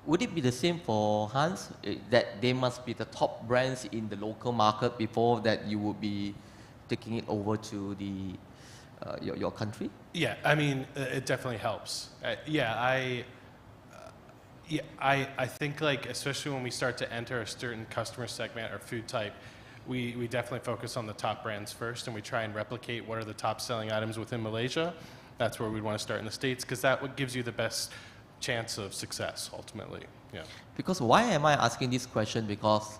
Would it be the same for Hans, that they must be the top brands in the local market before that you would be taking it over to the your country? Yeah, I mean, it definitely helps. I think, like, especially when we start to enter a certain customer segment or food type, we definitely focus on the top brands first, and we try and replicate what are the top selling items within Malaysia. That's where we'd want to start in the States, because that what gives you the best chance of success ultimately. Yeah. Because why am I asking this question? Because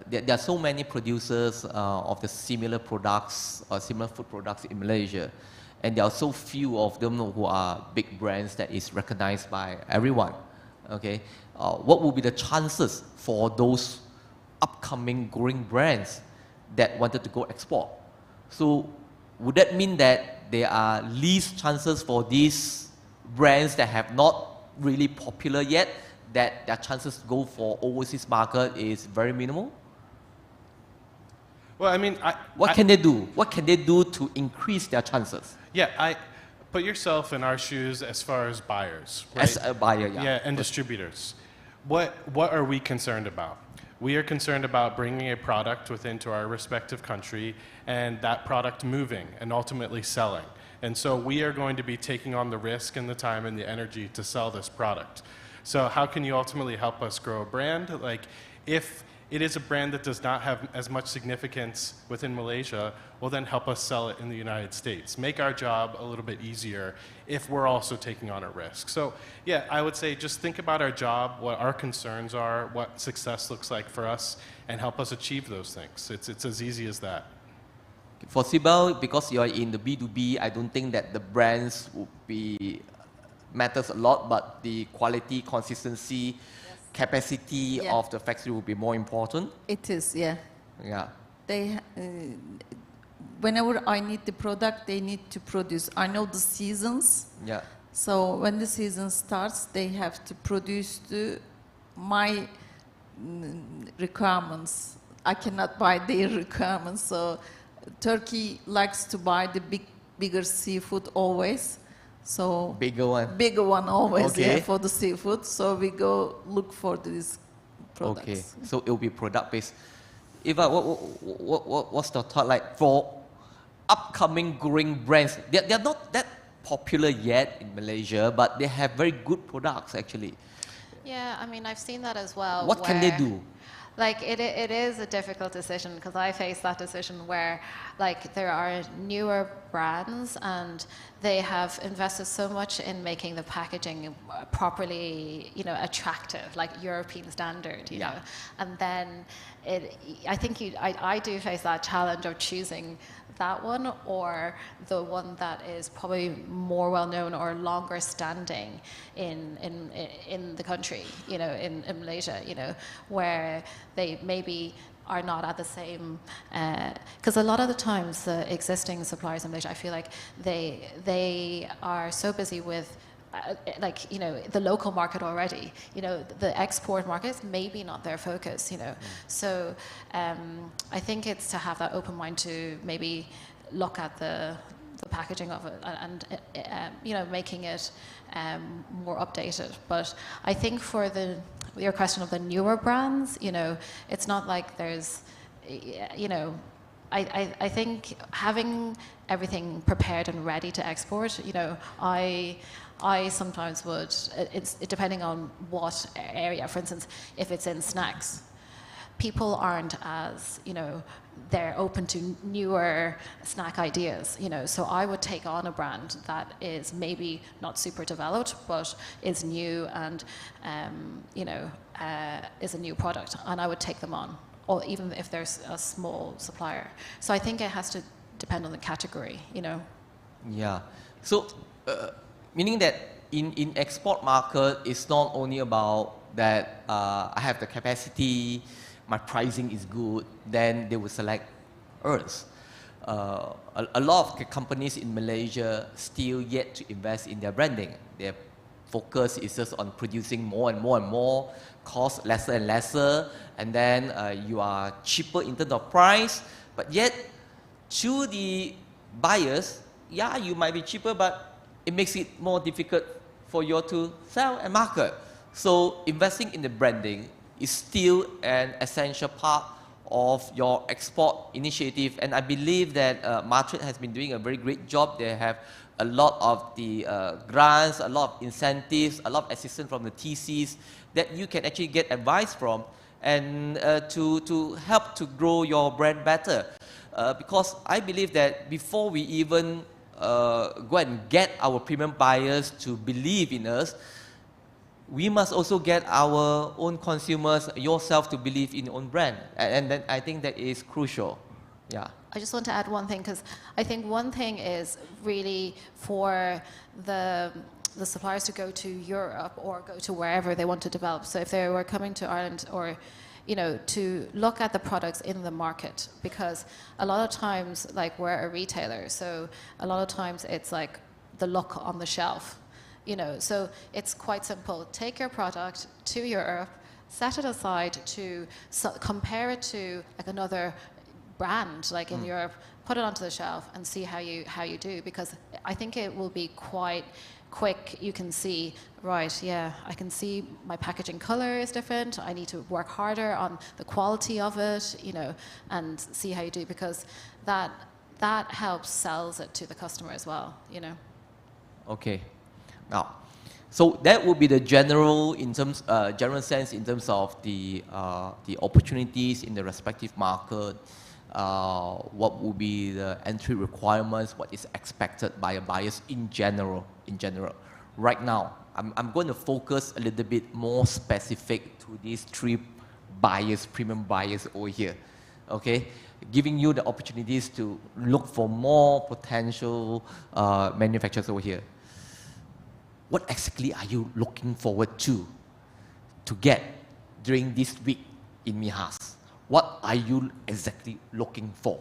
there are so many producers of the similar products or similar food products in Malaysia, and there are so few of them who are big brands that is recognized by everyone. Okay, what will be the chances for those upcoming growing brands that wanted to go export? So would that mean that there are least chances for these brands that have not really popular yet, that their chances to go for overseas market is very minimal? Well, I mean, what can they do? What can they do to increase their chances? Yeah, put yourself in our shoes as far as buyers. Right? As a buyer, yeah. Yeah, and distributors. What are we concerned about? We are concerned about bringing a product within our respective country and that product moving and ultimately selling. And so we are going to be taking on the risk and the time and the energy to sell this product. So how can you ultimately help us grow a brand? Like, if it is a brand that does not have as much significance within Malaysia, well, then help us sell it in the United States. Make our job a little bit easier if we're also taking on a risk. So yeah, I would say just think about our job, what our concerns are, what success looks like for us, and help us achieve those things. It's as easy as that. For Sibel, because you are in the B2B, I don't think that the brands would be matters a lot, but the quality, consistency, capacity of the factory will be more important. It is, yeah. Yeah. They, whenever I need the product, they need to produce. I know the seasons. Yeah. So when the season starts, they have to produce my requirements. I cannot buy their requirements. So Turkey likes to buy the bigger seafood always. So bigger one always, yeah, for the seafood. So we go look for these products. Okay, so it will be product based. Eva, what's the thought like for upcoming growing brands? They're not that popular yet in Malaysia, but they have very good products actually. Yeah, I mean, I've seen that as well. What can they do? Like, it is a difficult decision, because I face that decision where, like, there are newer brands and they have invested so much in making the packaging properly, you know, attractive, like European standard, you know. And then I think I do face that challenge of choosing that one or the one that is probably more well known or longer standing in the country, you know, in Malaysia, you know, where they maybe are not at the same, because a lot of the times the existing suppliers in Malaysia, I feel like they are so busy with like, you know, the local market already, you know, the export markets maybe not their focus, you know. So I think it's to have that open mind to maybe look at the packaging of it and you know, making it more updated. But I think for your question of the newer brands, you know, it's not like there's, you know, I think having everything prepared and ready to export, you know, I sometimes would, it's depending on what area. For instance, if it's in snacks, people aren't as, you know, they're open to newer snack ideas, you know. So I would take on a brand that is maybe not super developed, but is new and, you know, is a new product, and I would take them on, or even if there's a small supplier. So I think it has to depend on the category, you know. Yeah. So, meaning that in export market, it's not only about that I have the capacity, my pricing is good, then they will select us. A lot of companies in Malaysia still yet to invest in their branding. Their focus is just on producing more and more and more, cost lesser and lesser, and then you are cheaper in terms of price, but yet to the buyers, yeah, you might be cheaper, but it makes it more difficult for you to sell and market. So investing in the branding is still an essential part of your export initiative, and I believe that Matrix has been doing a very great job. They have a lot of the grants, a lot of incentives, a lot of assistance from the TCs that you can actually get advice from, and to help to grow your brand better. Because I believe that before we even go and get our premium buyers to believe in us, we must also get our own consumers, yourself, to believe in your own brand. And then I think that is crucial. Yeah. I just want to add one thing, because I think one thing is really for the suppliers to go to Europe or go to wherever they want to develop. So if they were coming to Ireland, or, you know, to look at the products in the market, because a lot of times, like, we're a retailer, so a lot of times it's like the look on the shelf. You know, so it's quite simple. Take your product to Europe, set it aside to compare it to like another brand, like in Europe, put it onto the shelf and see how you do, because I think it will be quite quick. You can see, right, yeah, I can see my packaging color is different. I need to work harder on the quality of it, you know, and see how you do, because that helps sells it to the customer as well, you know. Okay. Now, so that would be the general sense in terms of the opportunities in the respective market. What would be the entry requirements? What is expected by a buyers in general? Right now, I'm going to focus a little bit more specific to these three buyers, premium buyers over here. Okay, giving you the opportunities to look for more potential manufacturers over here. what exactly are you looking forward to get during this week in MIHAS? What are you exactly looking for?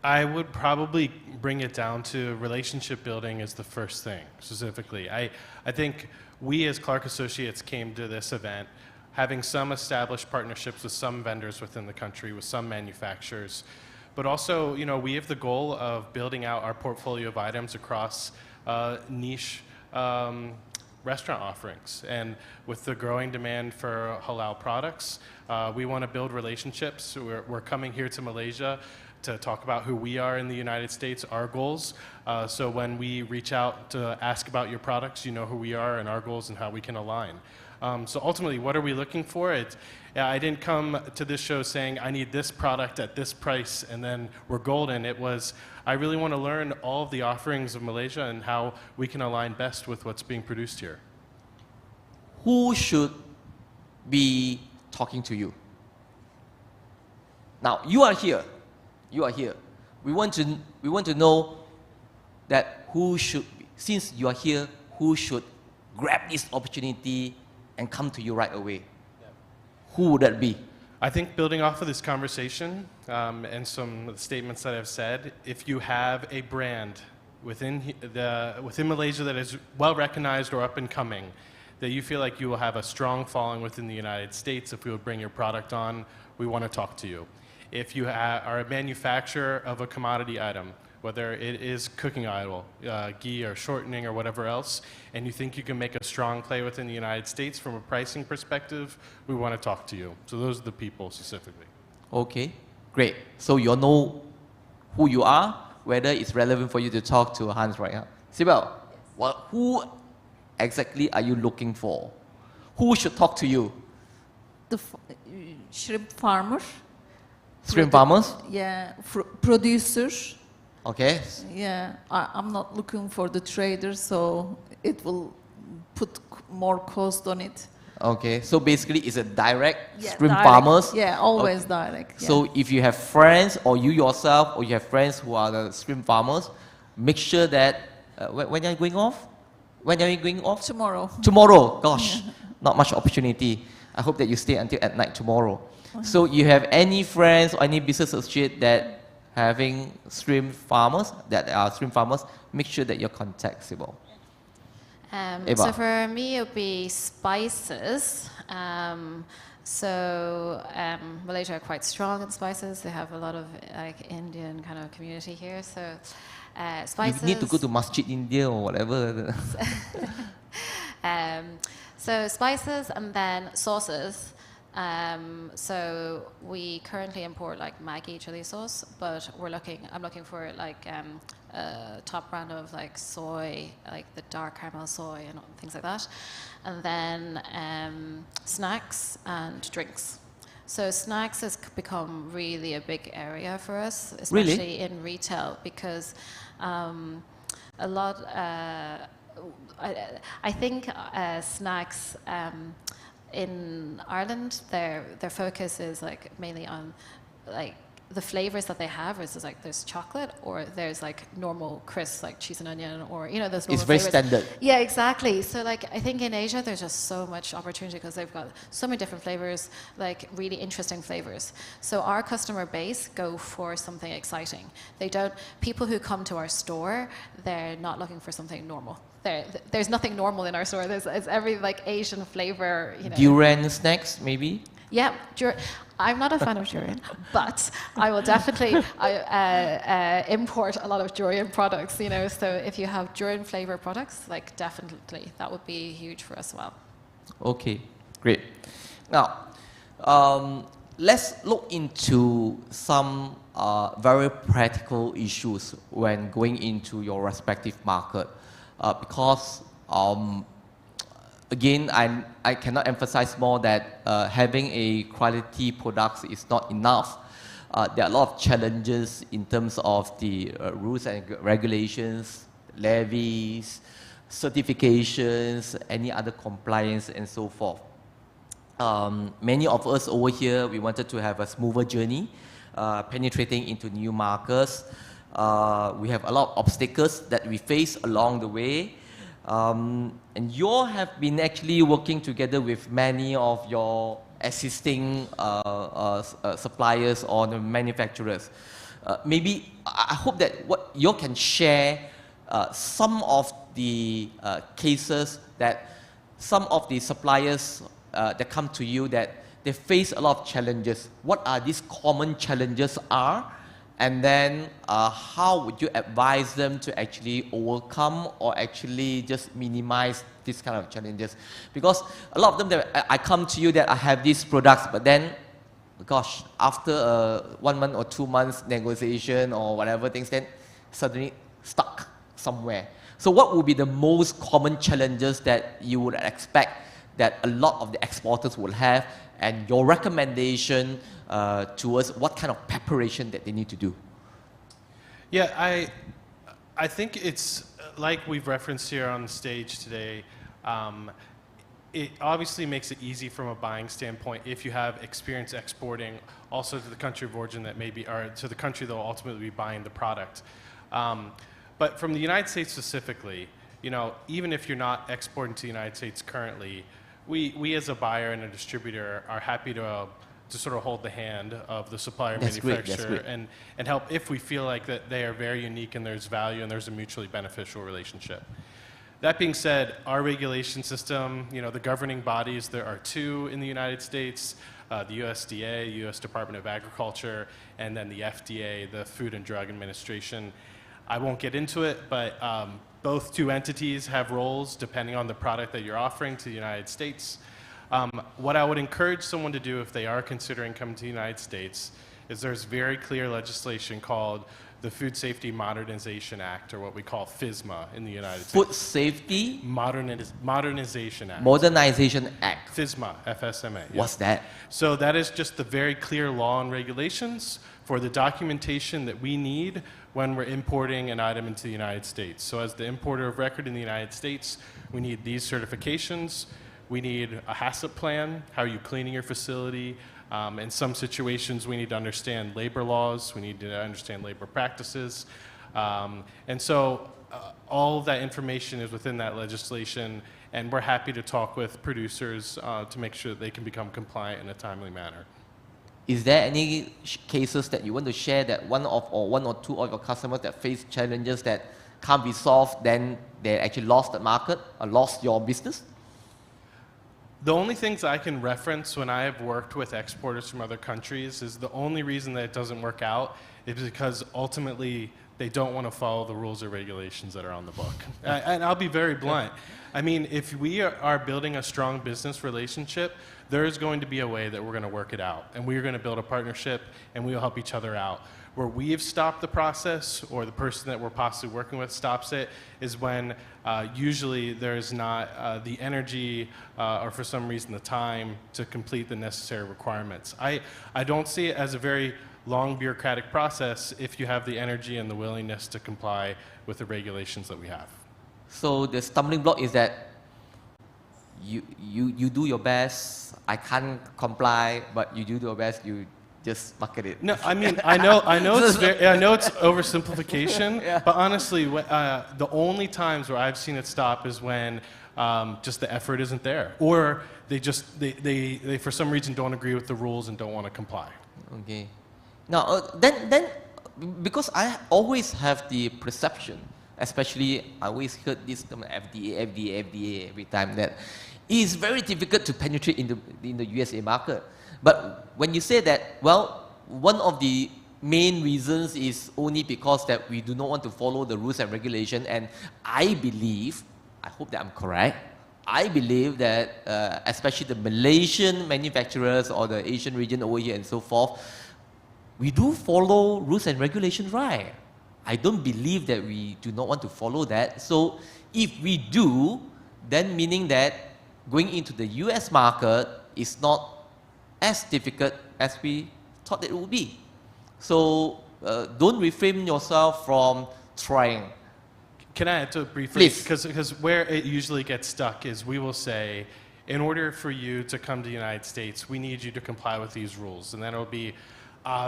I would probably bring it down to relationship building is the first thing, specifically. I think we as Clark Associates came to this event having some established partnerships with some vendors within the country, with some manufacturers, but also, we have the goal of building out our portfolio of items across niche restaurant offerings. And with the growing demand for halal products, we want to build relationships. We're coming here to Malaysia to talk about who we are in the United States, our goals. So when we reach out to ask about your products, you know who we are and our goals and how we can align. So ultimately, what are we looking for? I didn't come to this show saying, I need this product at this price and then we're golden. It was, I really want to learn all of the offerings of Malaysia and how we can align best with what's being produced here. Who should be talking to you? Now, you are here. You are here. We want to know that who should, since you are here, who should grab this opportunity and come to you right away? Who would that be? I think building off of this conversation and some of the statements that I've said, if you have a brand within Malaysia that is well recognized or up and coming, that you feel like you will have a strong following within the United States, if we would bring your product on, we want to talk to you. If you are a manufacturer of a commodity item, whether it is cooking oil, ghee or shortening or whatever else, and you think you can make a strong play within the United States from a pricing perspective, we want to talk to you. So those are the people specifically. Okay, great. So you all know who you are, whether it's relevant for you to talk to Hans right now. Sibel, who exactly are you looking for? Who should talk to you? The shrimp farmer. Shrimp farmers? Yeah, producers. Okay. Yeah, I'm not looking for the trader, so it will put more cost on it. Okay, so basically it's a direct shrimp direct. farmers? Yeah, always direct. Yeah. So if you have friends or you yourself or you have friends who are the shrimp farmers, make sure that, when are you going off? When are you going off? Tomorrow. Tomorrow, gosh, not much opportunity. I hope that you stay until at night tomorrow. So you have any friends or any business associate that having shrimp farmers, that are shrimp farmers, make sure that you're contactable. So for me, it would be spices. Malaysia are quite strong in spices. They have a lot of Indian kind of community here. So spices. You need to go to Masjid India or whatever. So spices and then sauces. So we currently import like Maggi chili sauce, but I'm looking for like a top brand of like soy, like the dark caramel soy and things like that. And then snacks and drinks. So snacks has become really a big area for us, especially in retail, because a lot, I think snacks, in Ireland, their focus is like mainly on like the flavors that they have. Is like there's chocolate or there's like normal crisps like cheese and onion or those normal It's very flavors. standard. Yeah, exactly. So like I think in Asia there's just so much opportunity because they've got so many different flavors, like really interesting flavors. So our customer base go for something exciting. People who come to our store, they're not looking for something normal. There's nothing normal in our store. It's every like Asian flavor. Durian snacks, maybe? Yeah, I'm not a fan of durian, but I will definitely import a lot of durian products. So if you have durian flavor products, like definitely that would be huge for us as well. Okay, great. Now, let's look into some very practical issues when going into your respective market. Because again, I cannot emphasize more that having a quality product is not enough. There are a lot of challenges in terms of the rules and regulations, levies, certifications, any other compliance, and so forth. Many of us over here, we wanted to have a smoother journey, penetrating into new markets. We have a lot of obstacles that we face along the way. And you all have been actually working together with many of your existing suppliers or the manufacturers. Maybe I hope that what you can share some of the cases that some of the suppliers that come to you that they face a lot of challenges. What are these common challenges are? And then how would you advise them to actually overcome or actually just minimize these kind of challenges? Because a lot of them, that I come to you that I have these products, but then, gosh, after 1 month or 2 months negotiation or whatever things, then suddenly stuck somewhere. So what would be the most common challenges that you would expect that a lot of the exporters will have, and your recommendation towards what kind of preparation that they need to do? Yeah, I think it's like we've referenced here on the stage today. It obviously makes it easy from a buying standpoint if you have experience exporting also to the country of origin that maybe, or to the country that will ultimately be buying the product. But from the United States specifically, you know, even if you're not exporting to the United States currently, we as a buyer and a distributor are happy to sort of hold the hand of the supplier manufacturer and help if we feel like that they are very unique and there's value and there's a mutually beneficial relationship. That being said, our regulation system, you know, the governing bodies, there are 2 in the United States, the USDA, U.S. Department of Agriculture, and then the FDA, the Food and Drug Administration. I won't get into it, but both 2 entities have roles depending on the product that you're offering to the United States. What I would encourage someone to do if they are considering coming to the United States is there's very clear legislation called the Food Safety Modernization Act, or what we call FSMA in the United States. Food Safety Modernization Act. Modernization Act. FSMA, F-S-M-A. Yeah. What's that? So that is just the very clear law and regulations for the documentation that we need when we're importing an item into the United States. So as the importer of record in the United States, we need these certifications. We need a HACCP plan. How are you cleaning your facility? In some situations, we need to understand labor laws. We need to understand labor practices. And so all of that information is within that legislation, and we're happy to talk with producers to make sure that they can become compliant in a timely manner. Is there any cases that you want to share that one or 2 of your customers that face challenges that can't be solved, then they actually lost the market or lost your business? The only things I can reference when I have worked with exporters from other countries is the only reason that it doesn't work out is because ultimately they don't want to follow the rules or regulations that are on the book. And I'll be very blunt. I mean, if we are building a strong business relationship, there is going to be a way that we're going to work it out. And we're going to build a partnership, and we will help each other out. Where we have stopped the process, or the person that we're possibly working with stops it, is when usually there's not the energy or for some reason the time to complete the necessary requirements. I don't see it as a very long bureaucratic process if you have the energy and the willingness to comply with the regulations that we have. So the stumbling block is that you do your best. I can't comply, but you do your best. You just bucket it. No, I mean, I know it's oversimplification, yeah. But honestly, the only times where I've seen it stop is when just the effort isn't there, or they for some reason don't agree with the rules and don't want to comply. Okay. Now, then, because I always have the perception, especially I always heard this term FDA every time, that it is very difficult to penetrate in the USA market. But when you say that, well, one of the main reasons is only because that we do not want to follow the rules and regulation, and I believe, I hope that I'm correct, I believe that especially the Malaysian manufacturers or the Asian region over here and so forth, we do follow rules and regulations, right? I don't believe that we do not want to follow that. So if we do, then meaning that going into the US market is not as difficult as we thought it would be. So don't refrain yourself from trying. Can I add to it briefly? Please. Because where it usually gets stuck is we will say, in order for you to come to the United States, we need you to comply with these rules. And then it'll be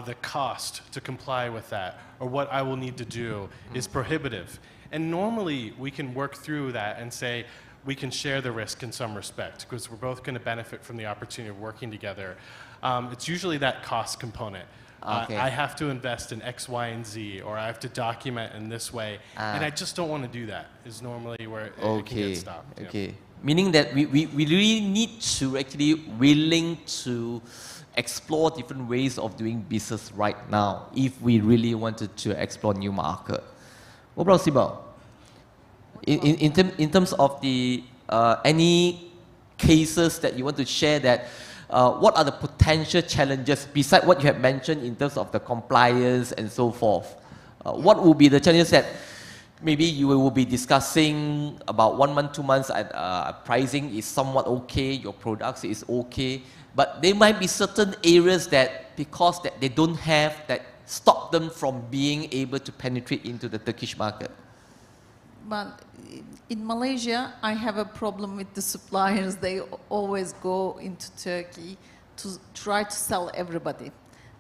the cost to comply with that or what I will need to do is prohibitive. And normally we can work through that and say we can share the risk in some respect because we're both going to benefit from the opportunity of working together. It's usually that cost component. Okay. I have to invest in X, Y, and Z, or I have to document in this way, and I just don't want to do that, is normally where it can get stopped. Okay. Meaning that we really need to actually willing to explore different ways of doing business right now if we really wanted to explore new market. What about Sibel? In terms of the any cases that you want to share that what are the potential challenges besides what you have mentioned in terms of the compliance and so forth? What will be the challenges that maybe you will be discussing about 1 month, 2 months, pricing is somewhat okay, your products is okay, but there might be certain areas that because that they don't have that stop them from being able to penetrate into the Turkish market? But in Malaysia, I have a problem with the suppliers. They always go into Turkey to try to sell everybody.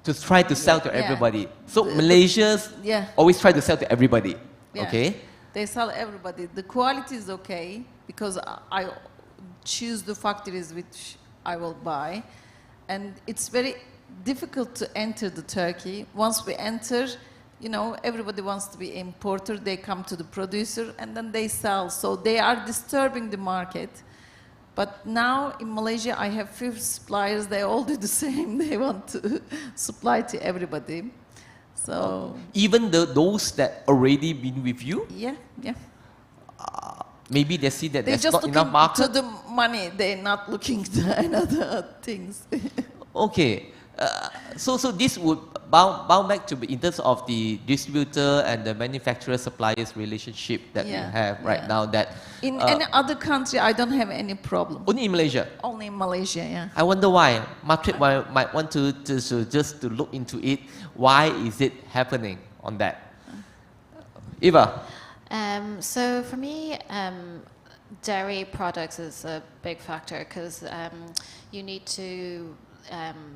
To try to sell to everybody. So Malaysians always try to sell to everybody. Yeah. Okay. They sell everybody. The quality is okay because I choose the factories which I will buy. And it's very difficult to enter the Turkey. Once we enter, you know, everybody wants to be importer. They come to the producer and then they sell. So they are disturbing the market. But now in Malaysia, I have few suppliers. They all do the same. They want to supply to everybody. So even those that already been with you? Yeah. Maybe they see that they're there's just not looking enough market. to the money. They're not looking to another things. Okay. So this would bound back to in terms of the distributor and the manufacturer suppliers relationship that we have right now. That in any other country, I don't have any problem. Only in Malaysia. Only in Malaysia, yeah. I wonder why. Market might want to just to look into it. Why is it happening on that? Eva. So for me, dairy products is a big factor because you need to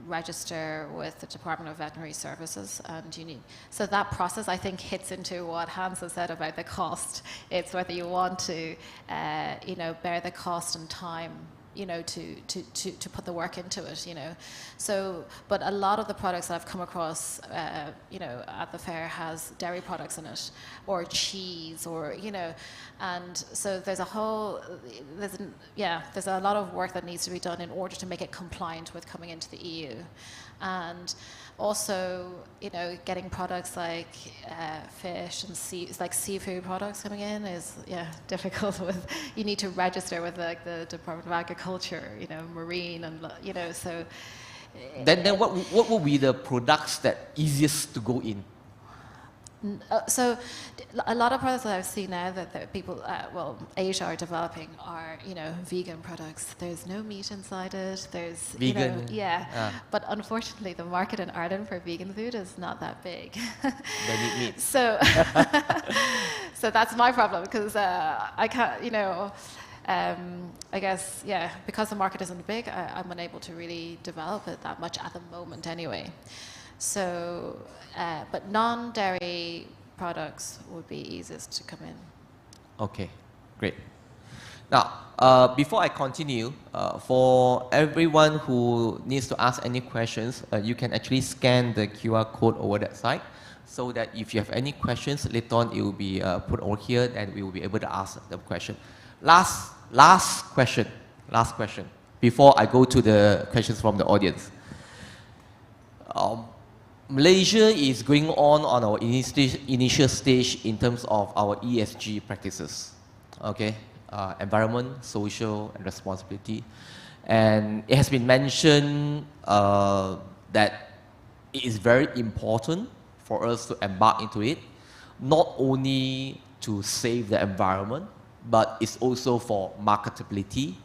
register with the Department of Veterinary Services, and so that process I think hits into what Hans has said about the cost. It's whether you want to bear the cost and time to put the work into it, So, but a lot of the products that I've come across, at the fair has dairy products in it, or cheese, or, and so there's a lot of work that needs to be done in order to make it compliant with coming into the EU. And also, getting products like fish and seafood products coming in is difficult. You need to register with the Department of Agriculture, marine, and so. Then what will be the products that easiest to go in? So a lot of products that I've seen now that people, Asia are developing are, vegan products. There's no meat inside it. There's, vegan. But unfortunately, the market in Ireland for vegan food is not that big. They need meat. So, so that's my problem because I can't, I guess, because the market isn't big, I'm unable to really develop it that much at the moment anyway. So, but non-dairy products would be easiest to come in. Okay, great. Now, before I continue, for everyone who needs to ask any questions, you can actually scan the QR code over that side, so that if you have any questions later on, it will be put over here, and we will be able to ask the question. Last question, before I go to the questions from the audience. Malaysia is going on our initial stage in terms of our ESG practices, okay? Environment, social, and responsibility. And it has been mentioned that it is very important for us to embark into it, not only to save the environment, but it's also for marketability,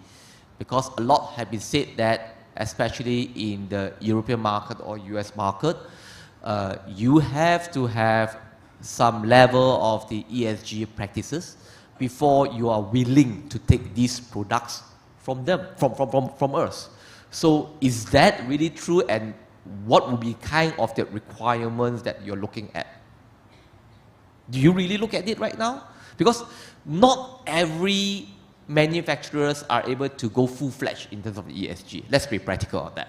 because a lot have been said that, especially in the European market or US market, you have to have some level of the ESG practices before you are willing to take these products from them, from us. So is that really true, and what would be kind of the requirements that you're looking at? Do you really look at it right now? Because not every manufacturers are able to go full-fledged in terms of the ESG. Let's be practical on that.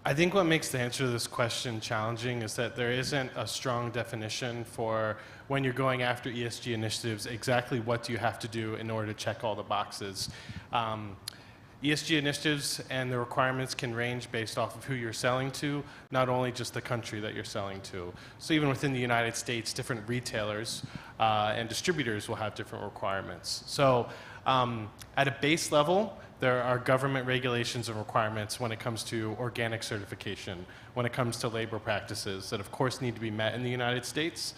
I think what makes the answer to this question challenging is that there isn't a strong definition for when you're going after ESG initiatives, exactly what do you have to do in order to check all the boxes. ESG initiatives and the requirements can range based off of who you're selling to, not only just the country that you're selling to. So even within the United States, different retailers and distributors will have different requirements. So at a base level, there are government regulations and requirements when it comes to organic certification, when it comes to labor practices that of course need to be met in the United States.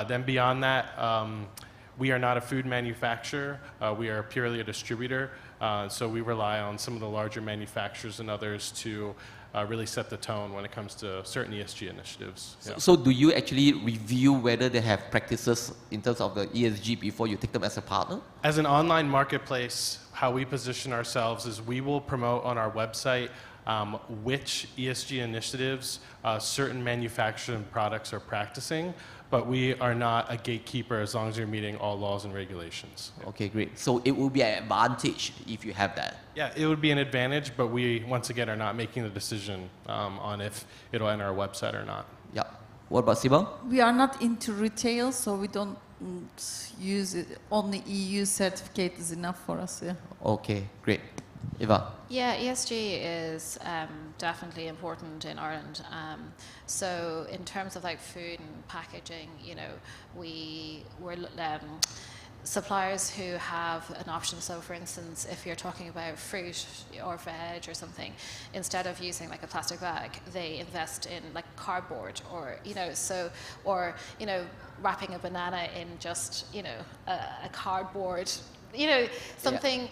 Then beyond that, we are not a food manufacturer, we are purely a distributor, so we rely on some of the larger manufacturers and others to really set the tone when it comes to certain ESG initiatives. Yeah. So do you actually review whether they have practices in terms of the ESG before you take them as a partner? As an online marketplace, how we position ourselves is we will promote on our website which ESG initiatives certain manufacturing products are practicing, but we are not a gatekeeper as long as you're meeting all laws and regulations. Okay, great. So it will be an advantage if you have that. Yeah, it would be an advantage, but we, once again, are not making the decision on if it'll enter our website or not. Yeah. What about Sibel? We are not into retail, so we don't use it. Only EU certificate is enough for us. Yeah. Okay, great. Eva? Yeah, ESG is definitely important in Ireland. So in terms of like food and packaging, you know, we're suppliers who have an option. So for instance, if you're talking about fruit or veg or something, instead of using like a plastic bag, they invest in like cardboard or, you know, so, or, you know, wrapping a banana in just, you know, a cardboard, you know, something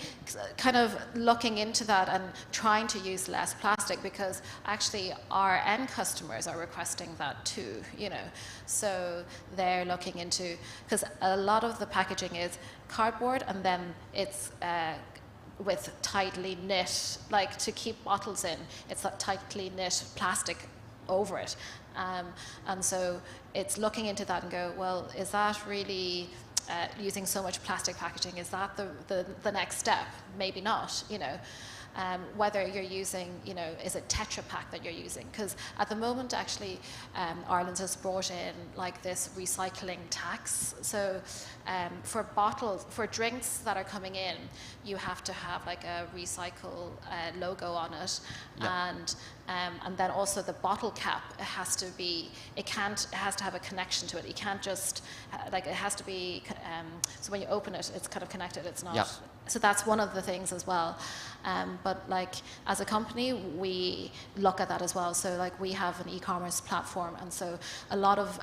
kind of looking into that and trying to use less plastic, because actually our end customers are requesting that too, you know. So they're looking into, because a lot of the packaging is cardboard and then it's with tightly knit, like to keep bottles in, it's that tightly knit plastic over it. And so it's looking into that and go, well, is that really using so much plastic packaging, is that the next step? Maybe not, you know. Whether you're using, you know, is it Tetra Pak that you're using? Because at the moment, actually, Ireland has brought in like this recycling tax. So for bottles, for drinks that are coming in, you have to have like a recycle logo on it, and then also the bottle cap. It has to be. It has to have a connection to it. You can't just like it has to be. So when you open it, it's kind of connected. It's not. Yeah. So that's one of the things as well. But like as a company, we look at that as well. So like we have an e-commerce platform, and so a lot of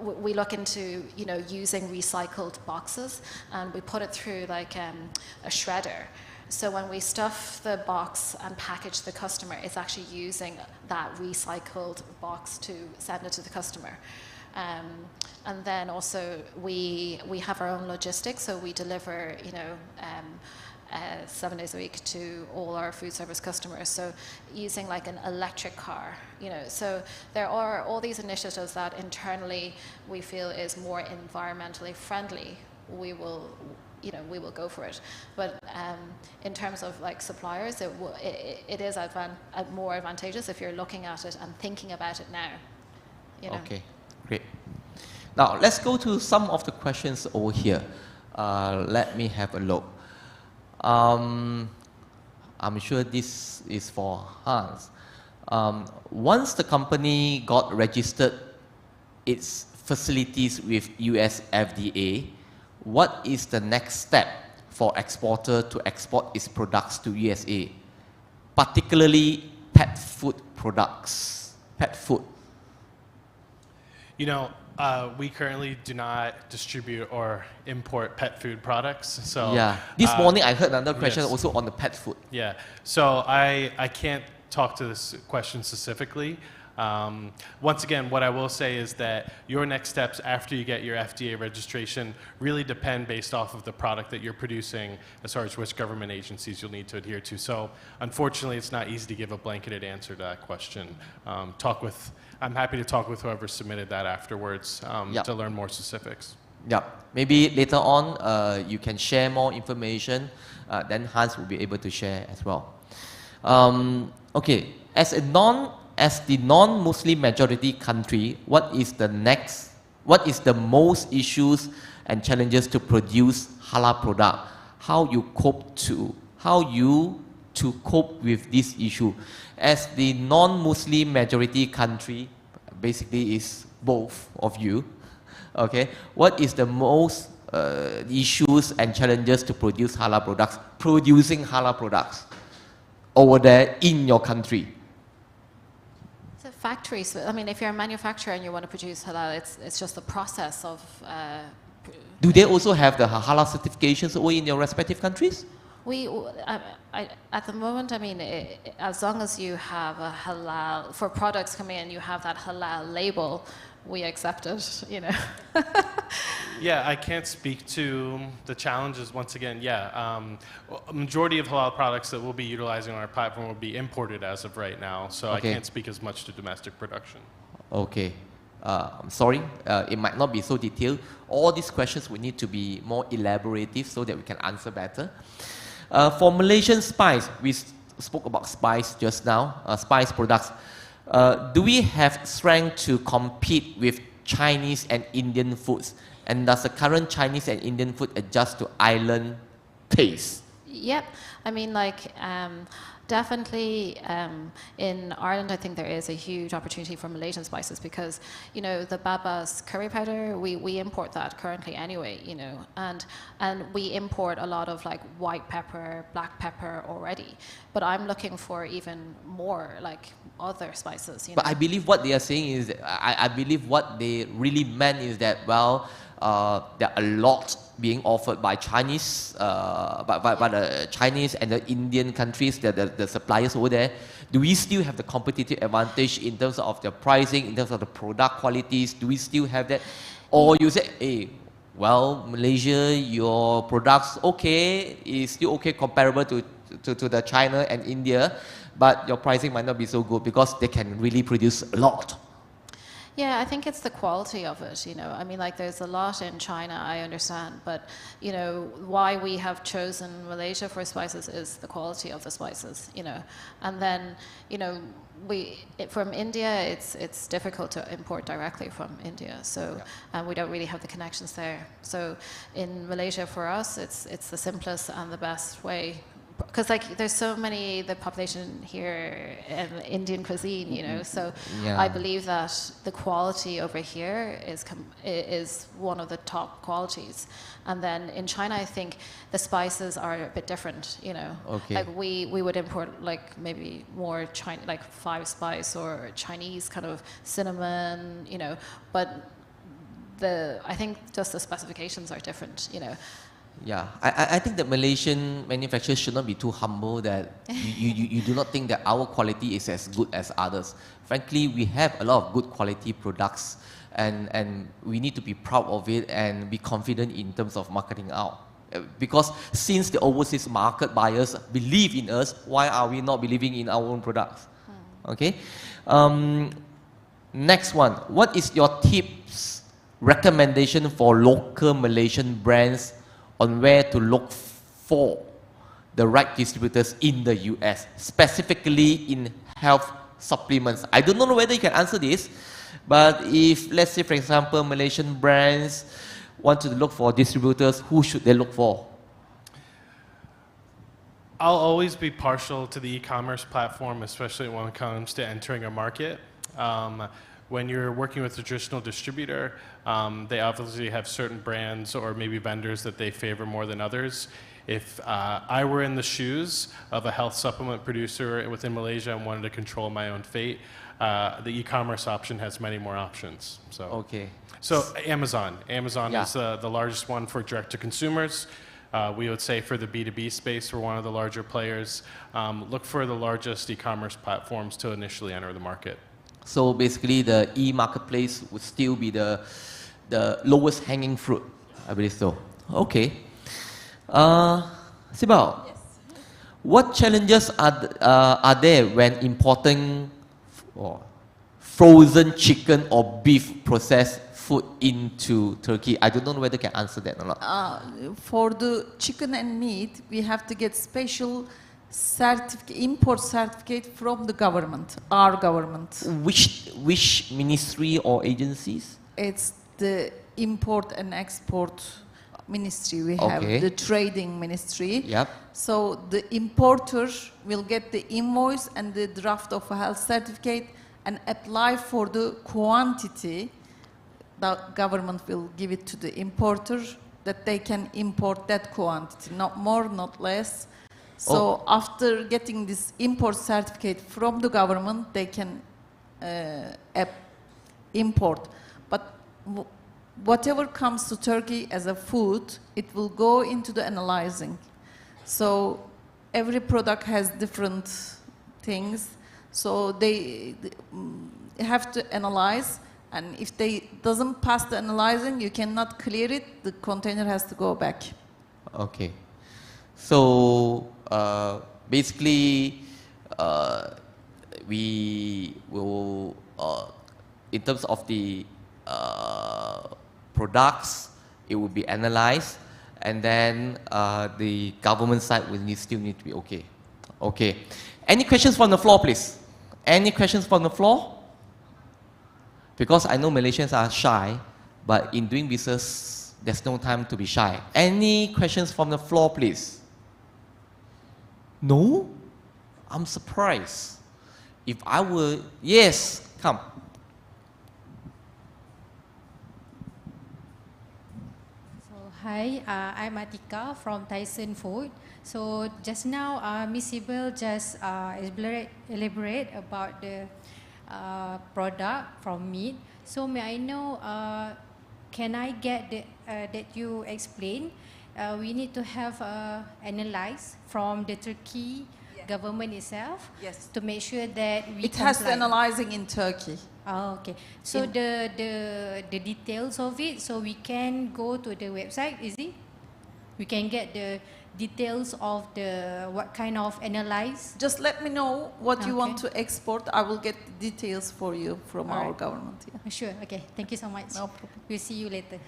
we look into, you know, using recycled boxes, and we put it through like a shredder. So when we stuff the box and package the customer, it's actually using that recycled box to send it to the customer. And then also we have our own logistics, so we deliver, you know, 7 days a week to all our food service customers. So using like an electric car, you know, so there are all these initiatives that internally we feel is more environmentally friendly. We will, you know, we will go for it. But in terms of like suppliers, it is more advantageous if you're looking at it and thinking about it now. You know? Okay, great. Now let's go to some of the questions over here. Let me have a look. I'm sure this is for Hans. Once the company got registered its facilities with US FDA, what is the next step for exporter to export its products to USA, particularly pet food products, pet food? You know, we currently do not distribute or import pet food products. So yeah, this morning I heard another question yes. also on the pet food. Yeah, so I can't talk to this question specifically. Once again, what I will say is that your next steps after you get your FDA registration really depend based off of the product that you're producing as far as which government agencies you'll need to adhere to. So unfortunately, it's not easy to give a blanketed answer to that question. I'm happy to talk with whoever submitted that afterwards to learn more specifics. Yeah, maybe later on you can share more information, then Hans will be able to share as well. Okay, as the non-Muslim majority country, what is the most issues and challenges to produce halal product? How you to cope with this issue? As the non-Muslim majority country, basically is both of you, okay? What is the most issues and challenges to produce halal products, producing halal products over there in your country? So factories, I mean, if you're a manufacturer and you want to produce halal, it's just the process of... Do they also have the halal certifications over in your respective countries? At the moment, I mean, as long as you have a halal, for products coming in, you have that halal label, we accept it, you know. Yeah, I can't speak to the challenges. Once again, yeah, a majority of halal products that we'll be utilizing on our platform will be imported as of right now, so I can't speak as much to domestic production. Okay. I'm sorry, it might not be so detailed. All these questions will need to be more elaborative so that we can answer better. For Malaysian spice, we spoke about spice just now, spice products. Do we have strength to compete with Chinese and Indian foods? And does the current Chinese and Indian food adjust to island taste? Yep. I mean, like, definitely in Ireland, I think there is a huge opportunity for Malaysian spices because, you know, the Baba's curry powder, we import that currently anyway, you know, and we import a lot of like white pepper, black pepper already. But I'm looking for even more like other spices, you know. But I believe what they are saying is, I believe what they really meant is that, well, there are a lot being offered by Chinese, by the Chinese and the Indian countries, the suppliers over there. Do we still have the competitive advantage in terms of the pricing, in terms of the product qualities? Do we still have that? Or you say, hey, well, Malaysia, your products, okay, is still okay comparable to the China and India, but your pricing might not be so good because they can really produce a lot. Yeah, I think it's the quality of it, you know. I mean, like, there's a lot in China, I understand, but, you know, why we have chosen Malaysia for spices is the quality of the spices, you know. And then, you know, from India, it's difficult to import directly from India, so we don't really have the connections there. So in Malaysia, for us, it's the simplest and the best way. Because like there's so many, the population here in Indian cuisine, you know, so I believe that the quality over here is one of the top qualities. And then in China, I think the spices are a bit different, you know. Okay. Like we would import like maybe more like 5-spice or Chinese kind of cinnamon, you know, but I think just the specifications are different, you know. Yeah, I think that Malaysian manufacturers should not be too humble that you do not think that our quality is as good as others. Frankly, we have a lot of good quality products and we need to be proud of it and be confident in terms of marketing out. Because since the overseas market buyers believe in us, why are we not believing in our own products? Okay. Next one, what is your tips, recommendation for local Malaysian brands on where to look for the right distributors in the US, specifically in health supplements? I don't know whether you can answer this, but if, let's say, for example, Malaysian brands want to look for distributors, who should they look for? I'll always be partial to the e-commerce platform, especially when it comes to entering a market. When you're working with a traditional distributor, they obviously have certain brands or maybe vendors that they favor more than others. If I were in the shoes of a health supplement producer within Malaysia and wanted to control my own fate, the e-commerce option has many more options. So, okay. So Amazon is the largest one for direct to consumers. We would say for the B2B space, we're one of the larger players. Look for the largest e-commerce platforms to initially enter the market. So basically the e-marketplace would still be the lowest hanging fruit, I believe so. Okay. Sibel, yes. What challenges are there when importing frozen chicken or beef processed food into Turkey? I don't know whether you can answer that or not. For the chicken and meat, we have to get special import certificate from the government, our government. Which ministry or agencies? It's the import and export ministry. We have the trading ministry. Yep. So the importer will get the invoice and the draft of a health certificate and apply for the quantity. The government will give it to the importer that they can import that quantity, not more, not less. So after getting this import certificate from the government, they can import. But whatever comes to Turkey as a food, it will go into the analyzing. So every product has different things. So they have to analyze, and if they doesn't pass the analyzing, you cannot clear it. The container has to go back. Okay. So basically, we will, in terms of the products, it will be analyzed, and then the government side will still need to be okay. Okay. Any questions from the floor, please? Any questions from the floor? Because I know Malaysians are shy, but in doing business, there's no time to be shy. Any questions from the floor, please? No? I'm surprised. If I were, yes, come. So, hi, I'm Atika from Tyson Food. So just now, Ms. Sibel just elaborate about the product from meat. So may I know, can I get the, that you explain? We need to have analyze from the Turkey government itself to make sure that we it has the analyzing in Turkey. Oh, okay. So the details of it, so we can go to the website, is it? We can get the details of the what kind of analyze. Just let me know what you want to export. I will get the details for you from our government. Yeah. Sure. Okay. Thank you so much. No problem. We'll see you later.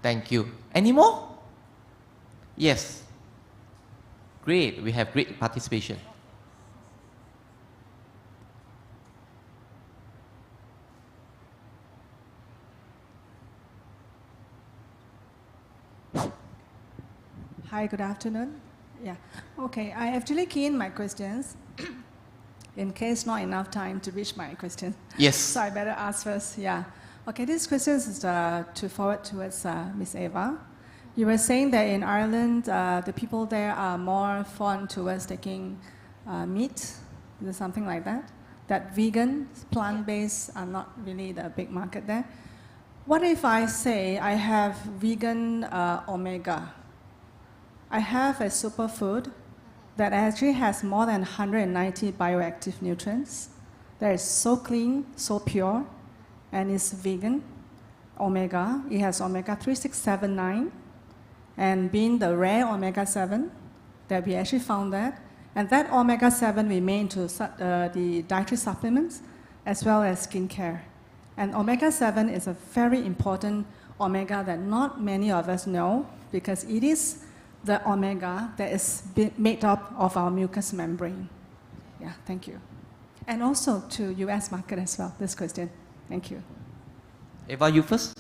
Thank you. Any more? Yes. Great. We have great participation. Hi, good afternoon. Yeah, okay, I actually key in my questions in case not enough time to reach my question. Yes. So I better ask first, yeah. Okay, this question is to forward towards Ms. Eva. You were saying that in Ireland, the people there are more fond towards taking meat, is there something like that? That vegan, plant-based are not really the big market there. What if I say I have vegan omega? I have a superfood that actually has more than 190 bioactive nutrients. That is so clean, so pure, and it's vegan. Omega, it has omega 3, 6, 7, 9, and being the rare omega 7 that we actually found that. And that omega 7 we made into the dietary supplements as well as skincare. And omega 7 is a very important omega that not many of us know because it is the omega that is made up of our mucous membrane. Yeah, thank you. And also to US market as well, this question. Thank you. Eva, you first?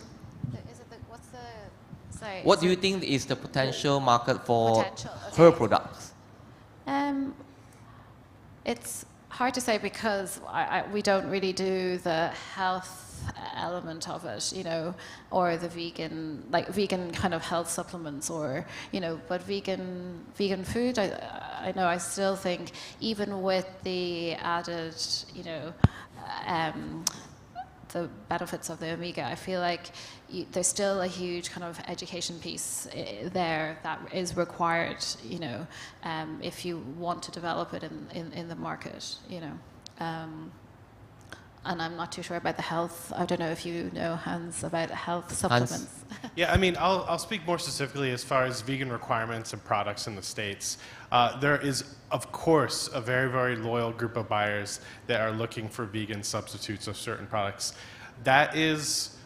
Sorry, what do you think is the potential market for her products? It's hard to say because we don't really do the health element of it, you know, or the vegan, like vegan kind of health supplements, or, you know, but vegan food, I know I still think even with the added, you know, the benefits of the omega, I feel like there's still a huge kind of education piece there that is required, you know, if you want to develop it in the market, you know. and I'm not too sure about the health. I don't know if you know, Hans, about health supplements. Yeah, I mean, I'll speak more specifically as far as vegan requirements and products in the States. There is, of course, a very, very loyal group of buyers that are looking for vegan substitutes of certain products. That is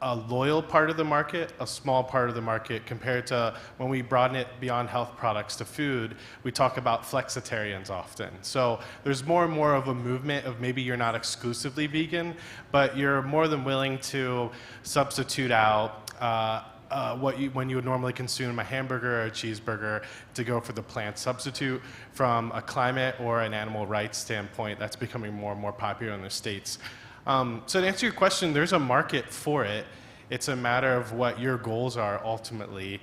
a loyal part of the market, a small part of the market, compared to when we broaden it beyond health products to food, we talk about flexitarians often. So there's more and more of a movement of maybe you're not exclusively vegan, but you're more than willing to substitute out when you would normally consume a hamburger or a cheeseburger to go for the plant substitute. From a climate or an animal rights standpoint, that's becoming more and more popular in the States. So to answer your question, there's a market for it. It's a matter of what your goals are ultimately.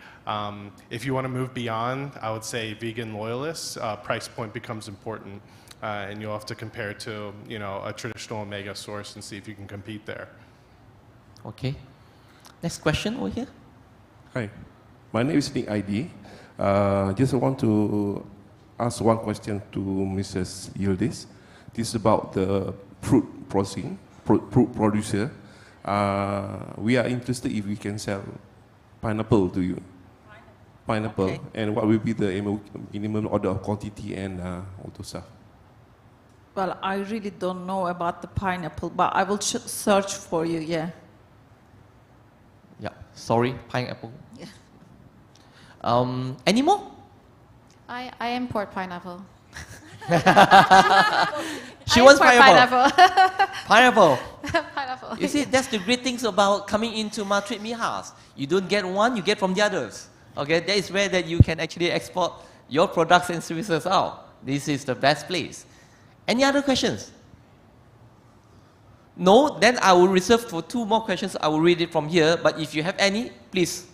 If you want to move beyond, I would say vegan loyalists, price point becomes important, and you'll have to compare it to a traditional omega source and see if you can compete there. Okay. Next question over here. Hi, my name is Nick ID. Just want to ask one question to Mrs. Yildiz. This is about the fruit processing. Fruit producer, we are interested if we can sell pineapple to you. Pineapple, okay. And what will be the minimum order of quantity and all those stuff? Well, I really don't know about the pineapple, but I will search for you, yeah. Yeah, sorry, pineapple. Yeah. Any more? I import pineapple. She wants pineapple. Pineapple. Pineapple. You see, that's the great things about coming into Madrid MIHAS. You don't get one, you get from the others. Okay, that is where that you can actually export your products and services out. This is the best place. Any other questions? No? Then I will reserve for 2 more questions. I will read it from here. But if you have any, please.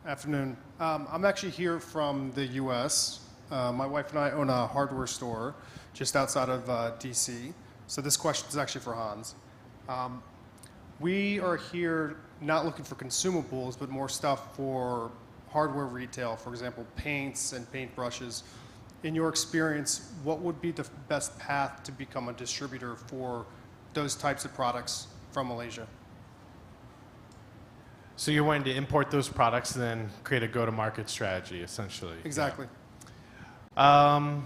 Afternoon. I'm actually here from the U.S. My wife and I own a hardware store just outside of D.C. So this question is actually for Hans. We are here not looking for consumables, but more stuff for hardware retail, for example, paints and paint brushes. In your experience, what would be the best path to become a distributor for those types of products from Malaysia? So you're wanting to import those products and then create a go-to-market strategy, essentially. Exactly. Yeah.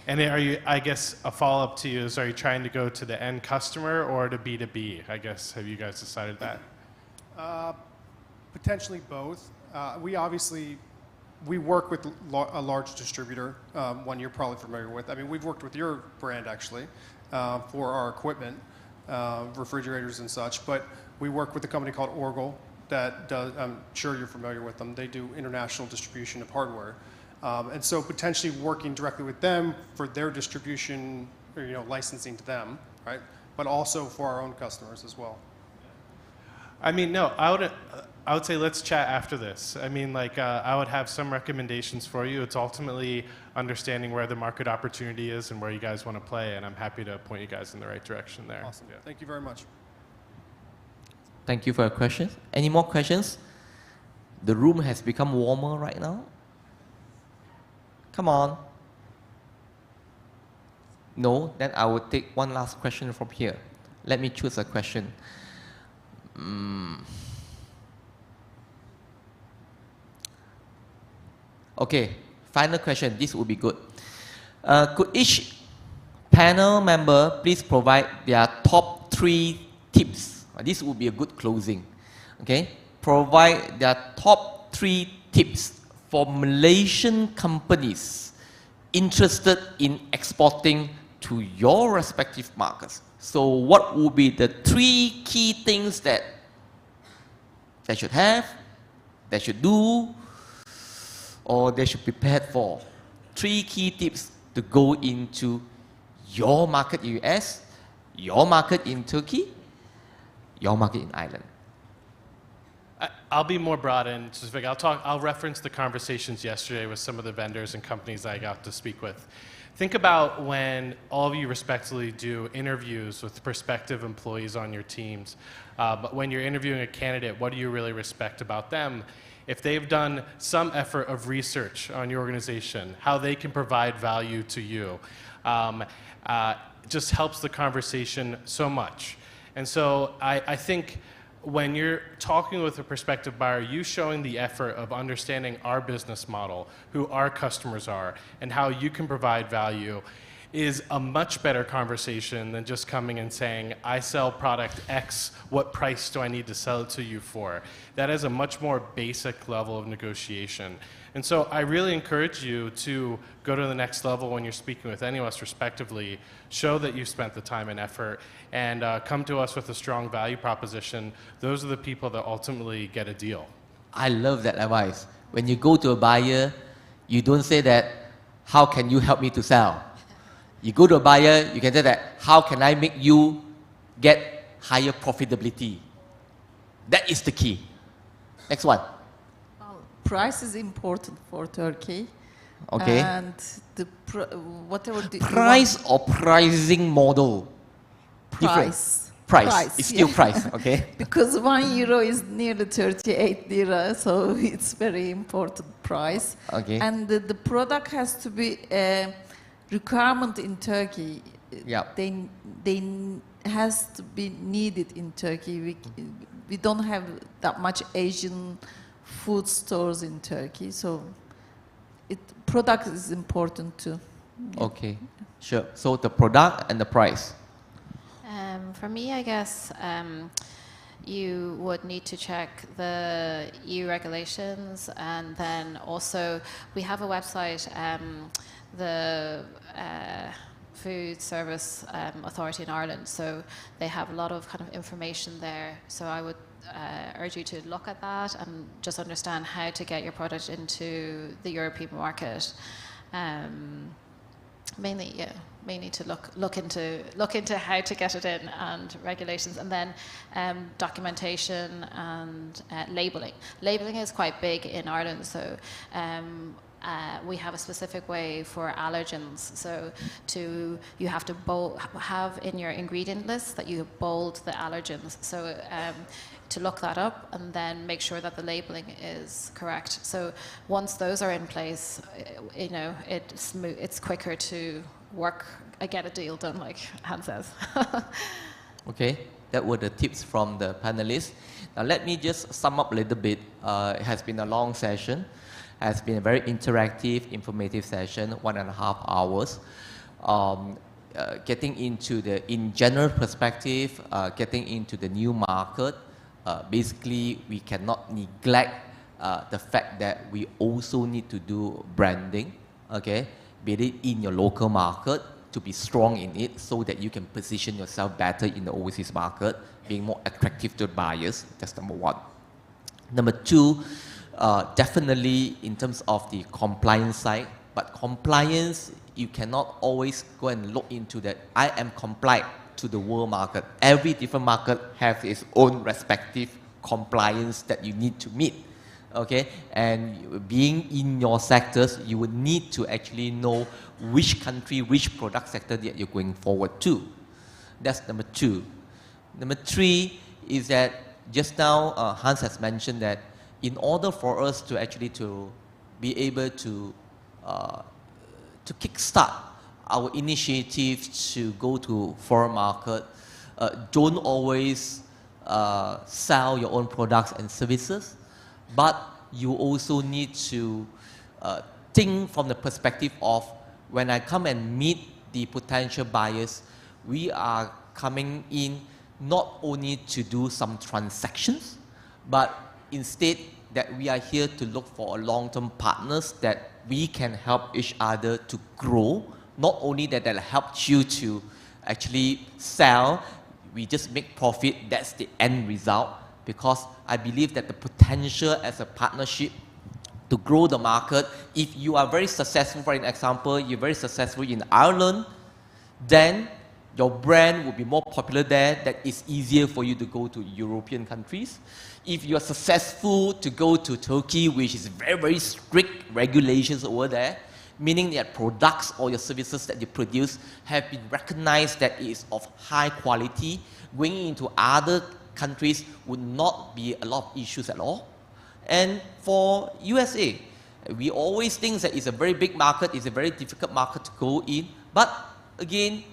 And are you, I guess, a follow-up to you is, are you trying to go to the end customer or to B2B? I guess, have you guys decided that? Potentially both. We work with a large distributor, one you're probably familiar with. I mean, we've worked with your brand, actually, for our equipment, refrigerators and such, but we work with a company called Orgel that does, I'm sure you're familiar with them. They do international distribution of hardware. And so potentially working directly with them for their distribution, or, licensing to them, right? But also for our own customers as well. I mean, no, I would say let's chat after this. I mean, I would have some recommendations for you. It's ultimately understanding where the market opportunity is and where you guys want to play, and I'm happy to point you guys in the right direction there. Awesome. Yeah. Thank you very much. Thank you for your questions. Any more questions? The room has become warmer right now. Come on. No? Then I will take one last question from here. Let me choose a question. Okay, final question. This will be good. Could each panel member please provide their top 3 tips? This would be a good closing. Okay, provide their top 3 tips for Malaysian companies interested in exporting to your respective markets. So what would be the 3 key things that they should have, they should do, or they should prepare for? 3 key tips to go into your market in US, your market in Turkey, your market in Ireland. I'll be more broad and specific. I'll reference the conversations yesterday with some of the vendors and companies I got to speak with. Think about when all of you respectively do interviews with prospective employees on your teams. But when you're interviewing a candidate, what do you really respect about them? If they've done some effort of research on your organization, how they can provide value to you. just helps the conversation so much. And so I think when you're talking with a prospective buyer, you showing the effort of understanding our business model, who our customers are, and how you can provide value is a much better conversation than just coming and saying, I sell product X, what price do I need to sell it to you for? That is a much more basic level of negotiation. And so I really encourage you to go to the next level when you're speaking with any of us respectively, show that you spent the time and effort, and come to us with a strong value proposition. Those are the people that ultimately get a deal. I love that advice. When you go to a buyer, you don't say that, how can you help me to sell? You go to a buyer, you can say that, how can I make you get higher profitability? That is the key. Next one. Price is important for Turkey. Okay. And the whatever the price or pricing model? Price. Price. It's still yeah. price, okay? Because €1 is nearly 38 lira, so it's very important price. Okay. And the product has to be a requirement in Turkey. Yeah. They has to be needed in Turkey. We don't have that much Asian food stores in Turkey, so product is important too. Yeah. Okay, sure. So the product and the price. For me, I guess you would need to check the EU regulations, and then also we have a website, the Food Service Authority in Ireland, so they have a lot of kind of information there. So I would urge you to look at that and just understand how to get your product into the European market. Mainly to look into how to get it in, and regulations, and then documentation and labeling. Labeling is quite big in Ireland, so we have a specific way for allergens. So you have to have in your ingredient list that you bold the allergens. So to look that up and then make sure that the labeling is correct. So once those are in place, it's quicker to work, get a deal done, like Hans says. Okay, that were the tips from the panelists. Now let me just sum up a little bit. It has been a long session. It has been a very interactive, informative session, 1.5 hours. Getting into in general perspective, getting into the new market. Basically, we cannot neglect the fact that we also need to do branding, okay? Be it in your local market, to be strong in it so that you can position yourself better in the overseas market, being more attractive to buyers. That's number one. Number two, definitely in terms of the compliance side, but compliance, you cannot always go and look into that. I am compliant to the world market. Every different market has its own respective compliance that you need to meet. Okay, and being in your sectors, you would need to actually know which country, which product sector that you're going forward to. That's number two. Number three is that just now Hans has mentioned that in order for us to actually be able to kickstart our initiative to go to foreign market, don't always sell your own products and services, but you also need to think from the perspective of when I come and meet the potential buyers, we are coming in not only to do some transactions, but instead that we are here to look for long-term partners that we can help each other to grow. Not only that helps you to actually sell, we just make profit, that's the end result. Because I believe that the potential as a partnership to grow the market, if you are very successful, for an example, you're very successful in Ireland, then your brand will be more popular there, that it's easier for you to go to European countries. If you are successful to go to Turkey, which is very, very strict regulations over there, meaning that products or your services that you produce have been recognized that it is of high quality, going into other countries would not be a lot of issues at all. And for USA, we always think that it's a very big market, it's a very difficult market to go in, but again,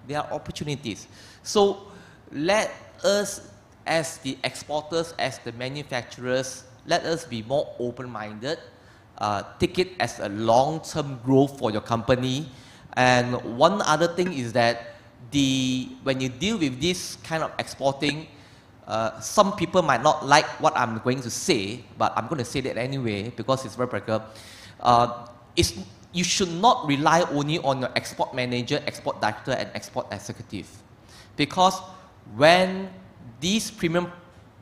there are opportunities. So let us, as the exporters, as the manufacturers, let us be more open-minded, take it as a long-term growth for your company. And one other thing is that when you deal with this kind of exporting, some people might not like what I'm going to say, but I'm going to say that anyway because it's very practical. You should not rely only on your export manager, export director, and export executive. Because when these premium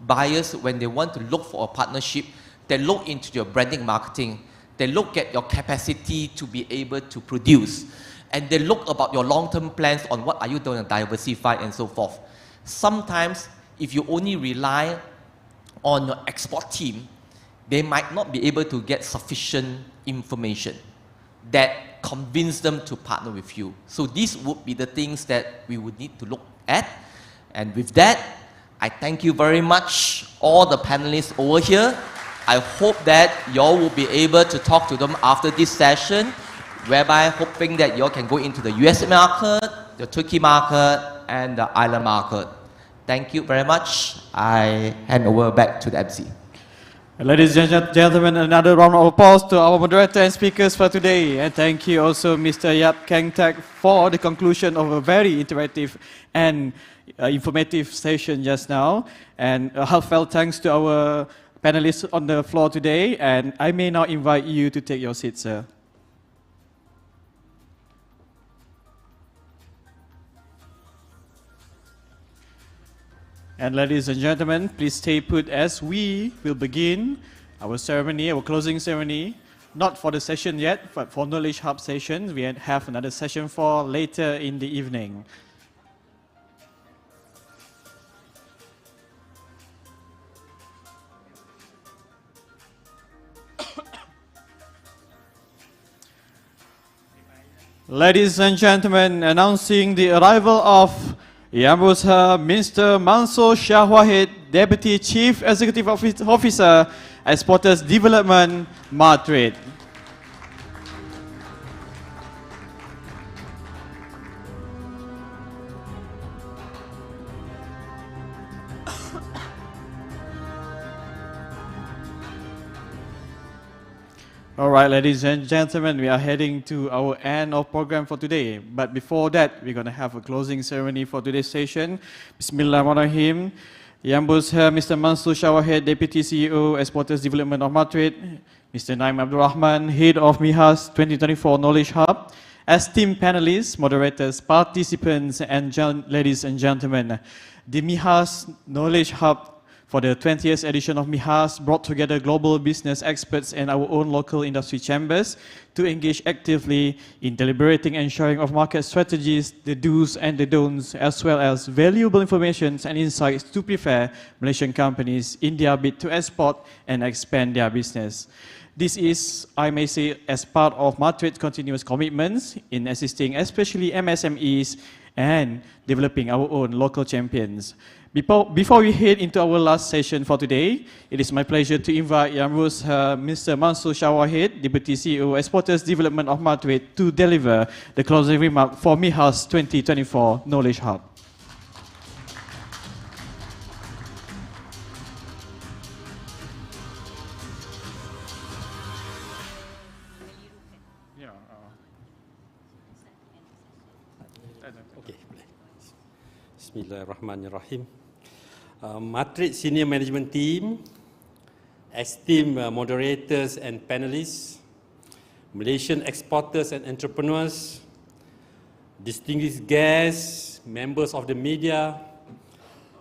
buyers, when they want to look for a partnership, they look into your branding marketing, they look at your capacity to be able to produce, and they look about your long-term plans on what are you going to diversify and so forth. Sometimes, if you only rely on your export team, they might not be able to get sufficient information that convince them to partner with you. So these would be the things that we would need to look at. And with that, I thank you very much, all the panelists over here. I hope that y'all will be able to talk to them after this session, whereby hoping that y'all can go into the US market, the Turkey market, and the Ireland market. Thank you very much. I hand over back to the MC. Ladies and gentlemen, another round of applause to our moderator and speakers for today. And thank you also Mr. Yap Keng Tak for the conclusion of a very interactive and informative session just now. And a heartfelt thanks to our panelists on the floor today. And I may now invite you to take your seats, sir. And ladies and gentlemen, please stay put as we will begin our ceremony, our closing ceremony. Not for the session yet, but for Knowledge Hub session. We have another session for later in the evening. Ladies and gentlemen, announcing the arrival of Yang Berusaha Mr. Mansoor Shah Wahid, Deputy Chief Executive Officer, Exporters Development, Madrid. All right, ladies and gentlemen, we are heading to our end of program for today. But before that, we're going to have a closing ceremony for today's session. Bismillahirrahmanirrahim. Yang Berusaha Mr. Mansoor Shah Wahid, Deputy CEO, Exporters Development of Madrid. Mr. Naim Abdul Rahman, Head of MIHAS 2024 Knowledge Hub. Esteemed panelists, moderators, participants, and ladies and gentlemen, the MIHAS Knowledge Hub for the 20th edition of MIHAS brought together global business experts and our own local industry chambers to engage actively in deliberating and sharing of market strategies, the do's and the don'ts, as well as valuable information and insights to prepare Malaysian companies in their bid to export and expand their business. This is, I may say, as part of Madrid's continuous commitments in assisting especially MSMEs and developing our own local champions. Before we head into our last session for today, it is my pleasure to invite Yang Berusaha Mr. Mansoor Shah Wahid, Deputy CEO, Exporters Development of Madrid, to deliver the closing remark for MIHAS 2024 Knowledge Hub. Okay. Bismillahirrahmanirrahim. Madrid Senior Management Team, esteemed moderators and panelists, Malaysian exporters and entrepreneurs, distinguished guests, members of the media,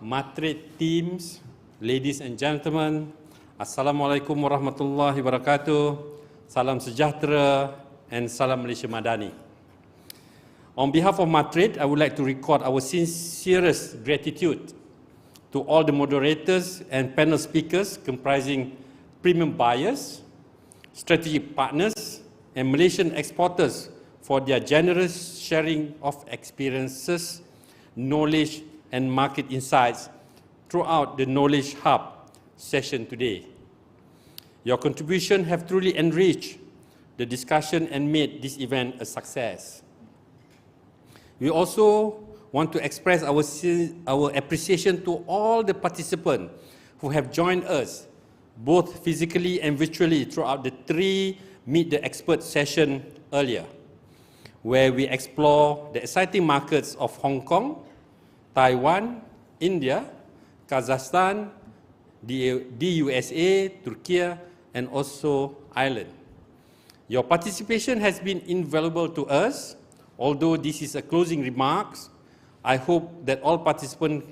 Madrid teams, ladies and gentlemen, Assalamualaikum warahmatullahi wabarakatuh, salam sejahtera, and salam Malaysia Madani. On behalf of Madrid, I would like to record our sincerest gratitude to all the moderators and panel speakers comprising premium buyers, strategic partners, and Malaysian exporters for their generous sharing of experiences, knowledge, and market insights throughout the Knowledge Hub session today. Your contribution have truly enriched the discussion and made this event a success. We also want to express our appreciation to all the participants who have joined us, both physically and virtually, throughout the 3 Meet the Expert session earlier, where we explore the exciting markets of Hong Kong, Taiwan, India, Kazakhstan, the USA, Turkey, and also Ireland. Your participation has been invaluable to us. Although this is a closing remarks, I hope that all participants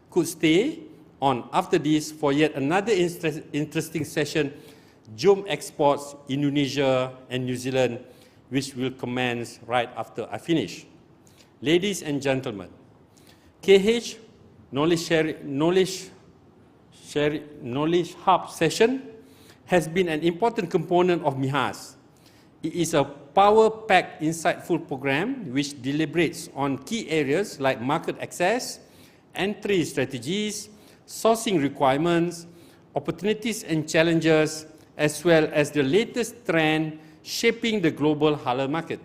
could stay on after this for yet another interesting session, Jom Exports Indonesia and New Zealand, which will commence right after I finish. Ladies and gentlemen, KH Knowledge Hub session has been an important component of MIHAS. It is a power-packed, insightful program which deliberates on key areas like market access, entry strategies, sourcing requirements, opportunities and challenges, as well as the latest trend shaping the global halal market.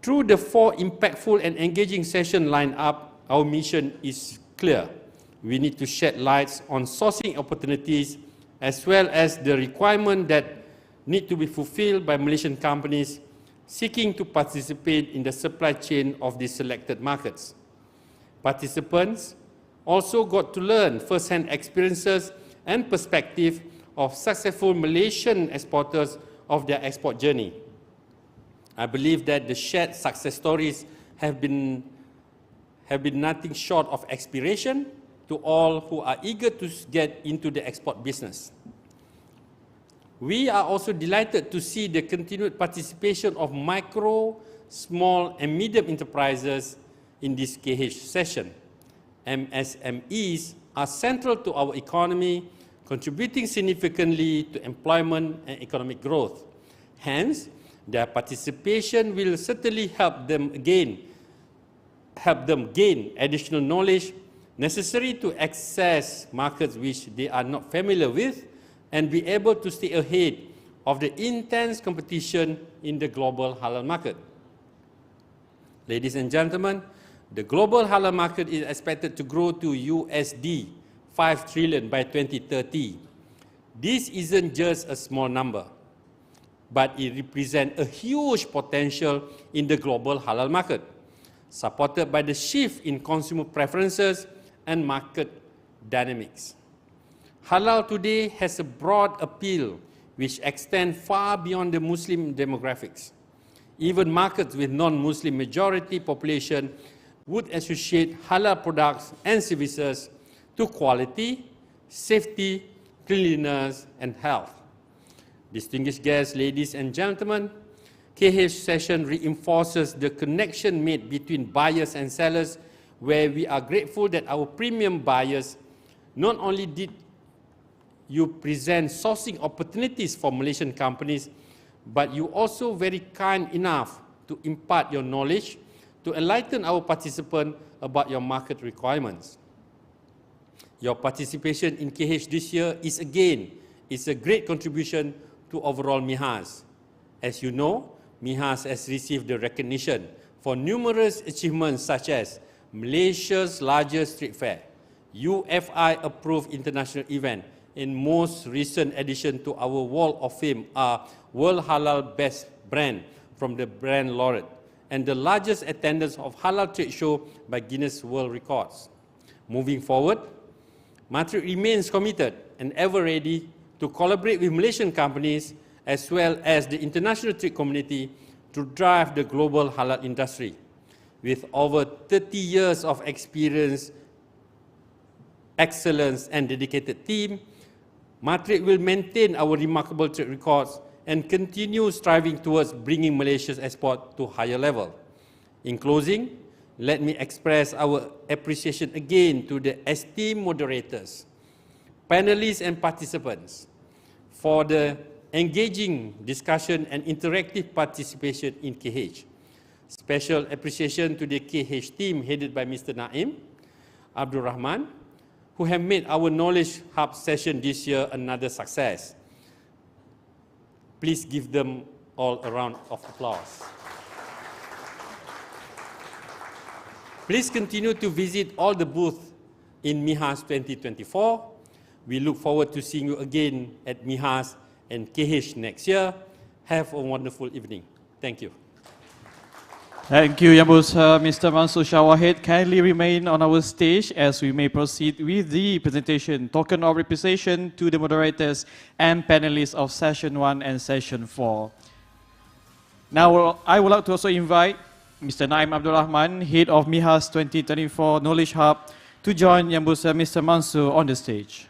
Through the 4 impactful and engaging sessions lined up, our mission is clear. We need to shed lights on sourcing opportunities as well as the requirement that need to be fulfilled by Malaysian companies seeking to participate in the supply chain of these selected markets. Participants also got to learn first-hand experiences and perspective of successful Malaysian exporters of their export journey. I believe that the shared success stories have been nothing short of inspiration to all who are eager to get into the export business. We are also delighted to see the continued participation of micro, small and medium enterprises in this KH session. MSMEs are central to our economy, contributing significantly to employment and economic growth. Hence, their participation will certainly help them gain additional knowledge necessary to access markets which they are not familiar with and be able to stay ahead of the intense competition in the global halal market. Ladies and gentlemen, the global halal market is expected to grow to USD 5 trillion by 2030. This isn't just a small number, but it represents a huge potential in the global halal market, supported by the shift in consumer preferences and market dynamics. Halal today has a broad appeal which extends far beyond the Muslim demographics. Even markets with non-Muslim majority population would associate halal products and services to quality, safety, cleanliness, and health. Distinguished guests, ladies and gentlemen, KH session reinforces the connection made between buyers and sellers, where we are grateful that our premium buyers not only did you present sourcing opportunities for Malaysian companies, but you also very kind enough to impart your knowledge to enlighten our participants about your market requirements. Your participation in KH this year is a great contribution to overall MIHAS. As you know, MIHAS has received the recognition for numerous achievements such as Malaysia's largest street fair, UFI-approved international event, and most recent addition to our Wall of Fame are World Halal Best Brand from the Brand Laureate, and the largest attendance of Halal Trade Show by Guinness World Records. Moving forward, Matrix remains committed and ever ready to collaborate with Malaysian companies as well as the international trade community to drive the global halal industry. With over 30 years of experience, excellence, and dedicated team, Matrix will maintain our remarkable trade records and continue striving towards bringing Malaysia's export to a higher level. In closing, let me express our appreciation again to the esteemed moderators, panelists, and participants for the engaging discussion and interactive participation in KH. Special appreciation to the KH team headed by Mr. Naim Abdul Rahman, who have made our Knowledge Hub session this year another success. Please give them all a round of applause. Please continue to visit all the booths in MIHAS 2024. We look forward to seeing you again at MIHAS and KH next year. Have a wonderful evening. Thank you. Thank you, Yambusa. Mr. Mansur Shawahid, kindly remain on our stage as we may proceed with the presentation. Token of appreciation to the moderators and panelists of Session 1 and Session 4. Now, I would like to also invite Mr. Naim Abdul Rahman, Head of MIHAS 2024 Knowledge Hub, to join Yambusa Mr. Mansur on the stage.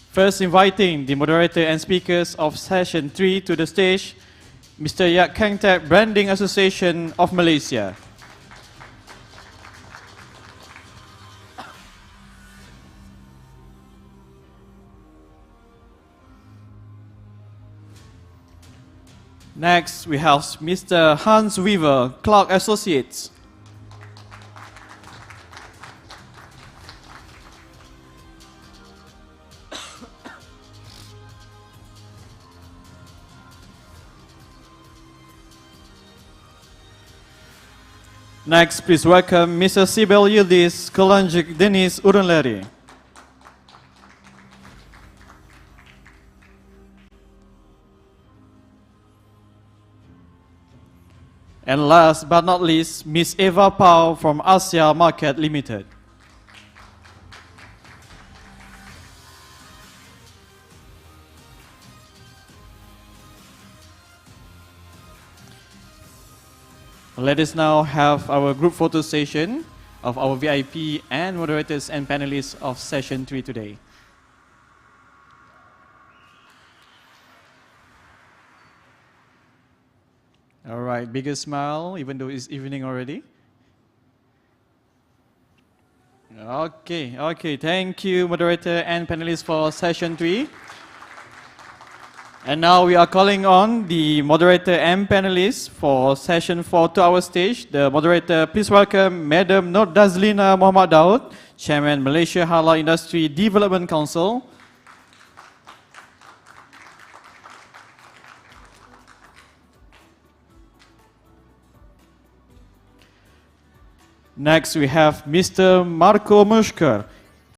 First, inviting the moderator and speakers of Session 3 to the stage, Mr. Yak Kang Tek, Branding Association of Malaysia. Next, we have Mr. Hans Weaver, Clark Associates. Next, please welcome Mr. Sibel Yildiz, Kelanjik Denis Urunleri. And last but not least, Ms. Eva Pau from Asia Market Limited. Let us now have our group photo session of our VIP and moderators and panelists of Session 3 today. All right, bigger smile, even though it's evening already. Okay, thank you, moderator and panelists for Session 3. And now we are calling on the moderator and panelists for Session 4 to our stage. The moderator, please welcome Madam Nur Dazlina Muhammad Daud, Chairman Malaysia Halal Industry Development Council. Next we have Mr. Marco Mushkar,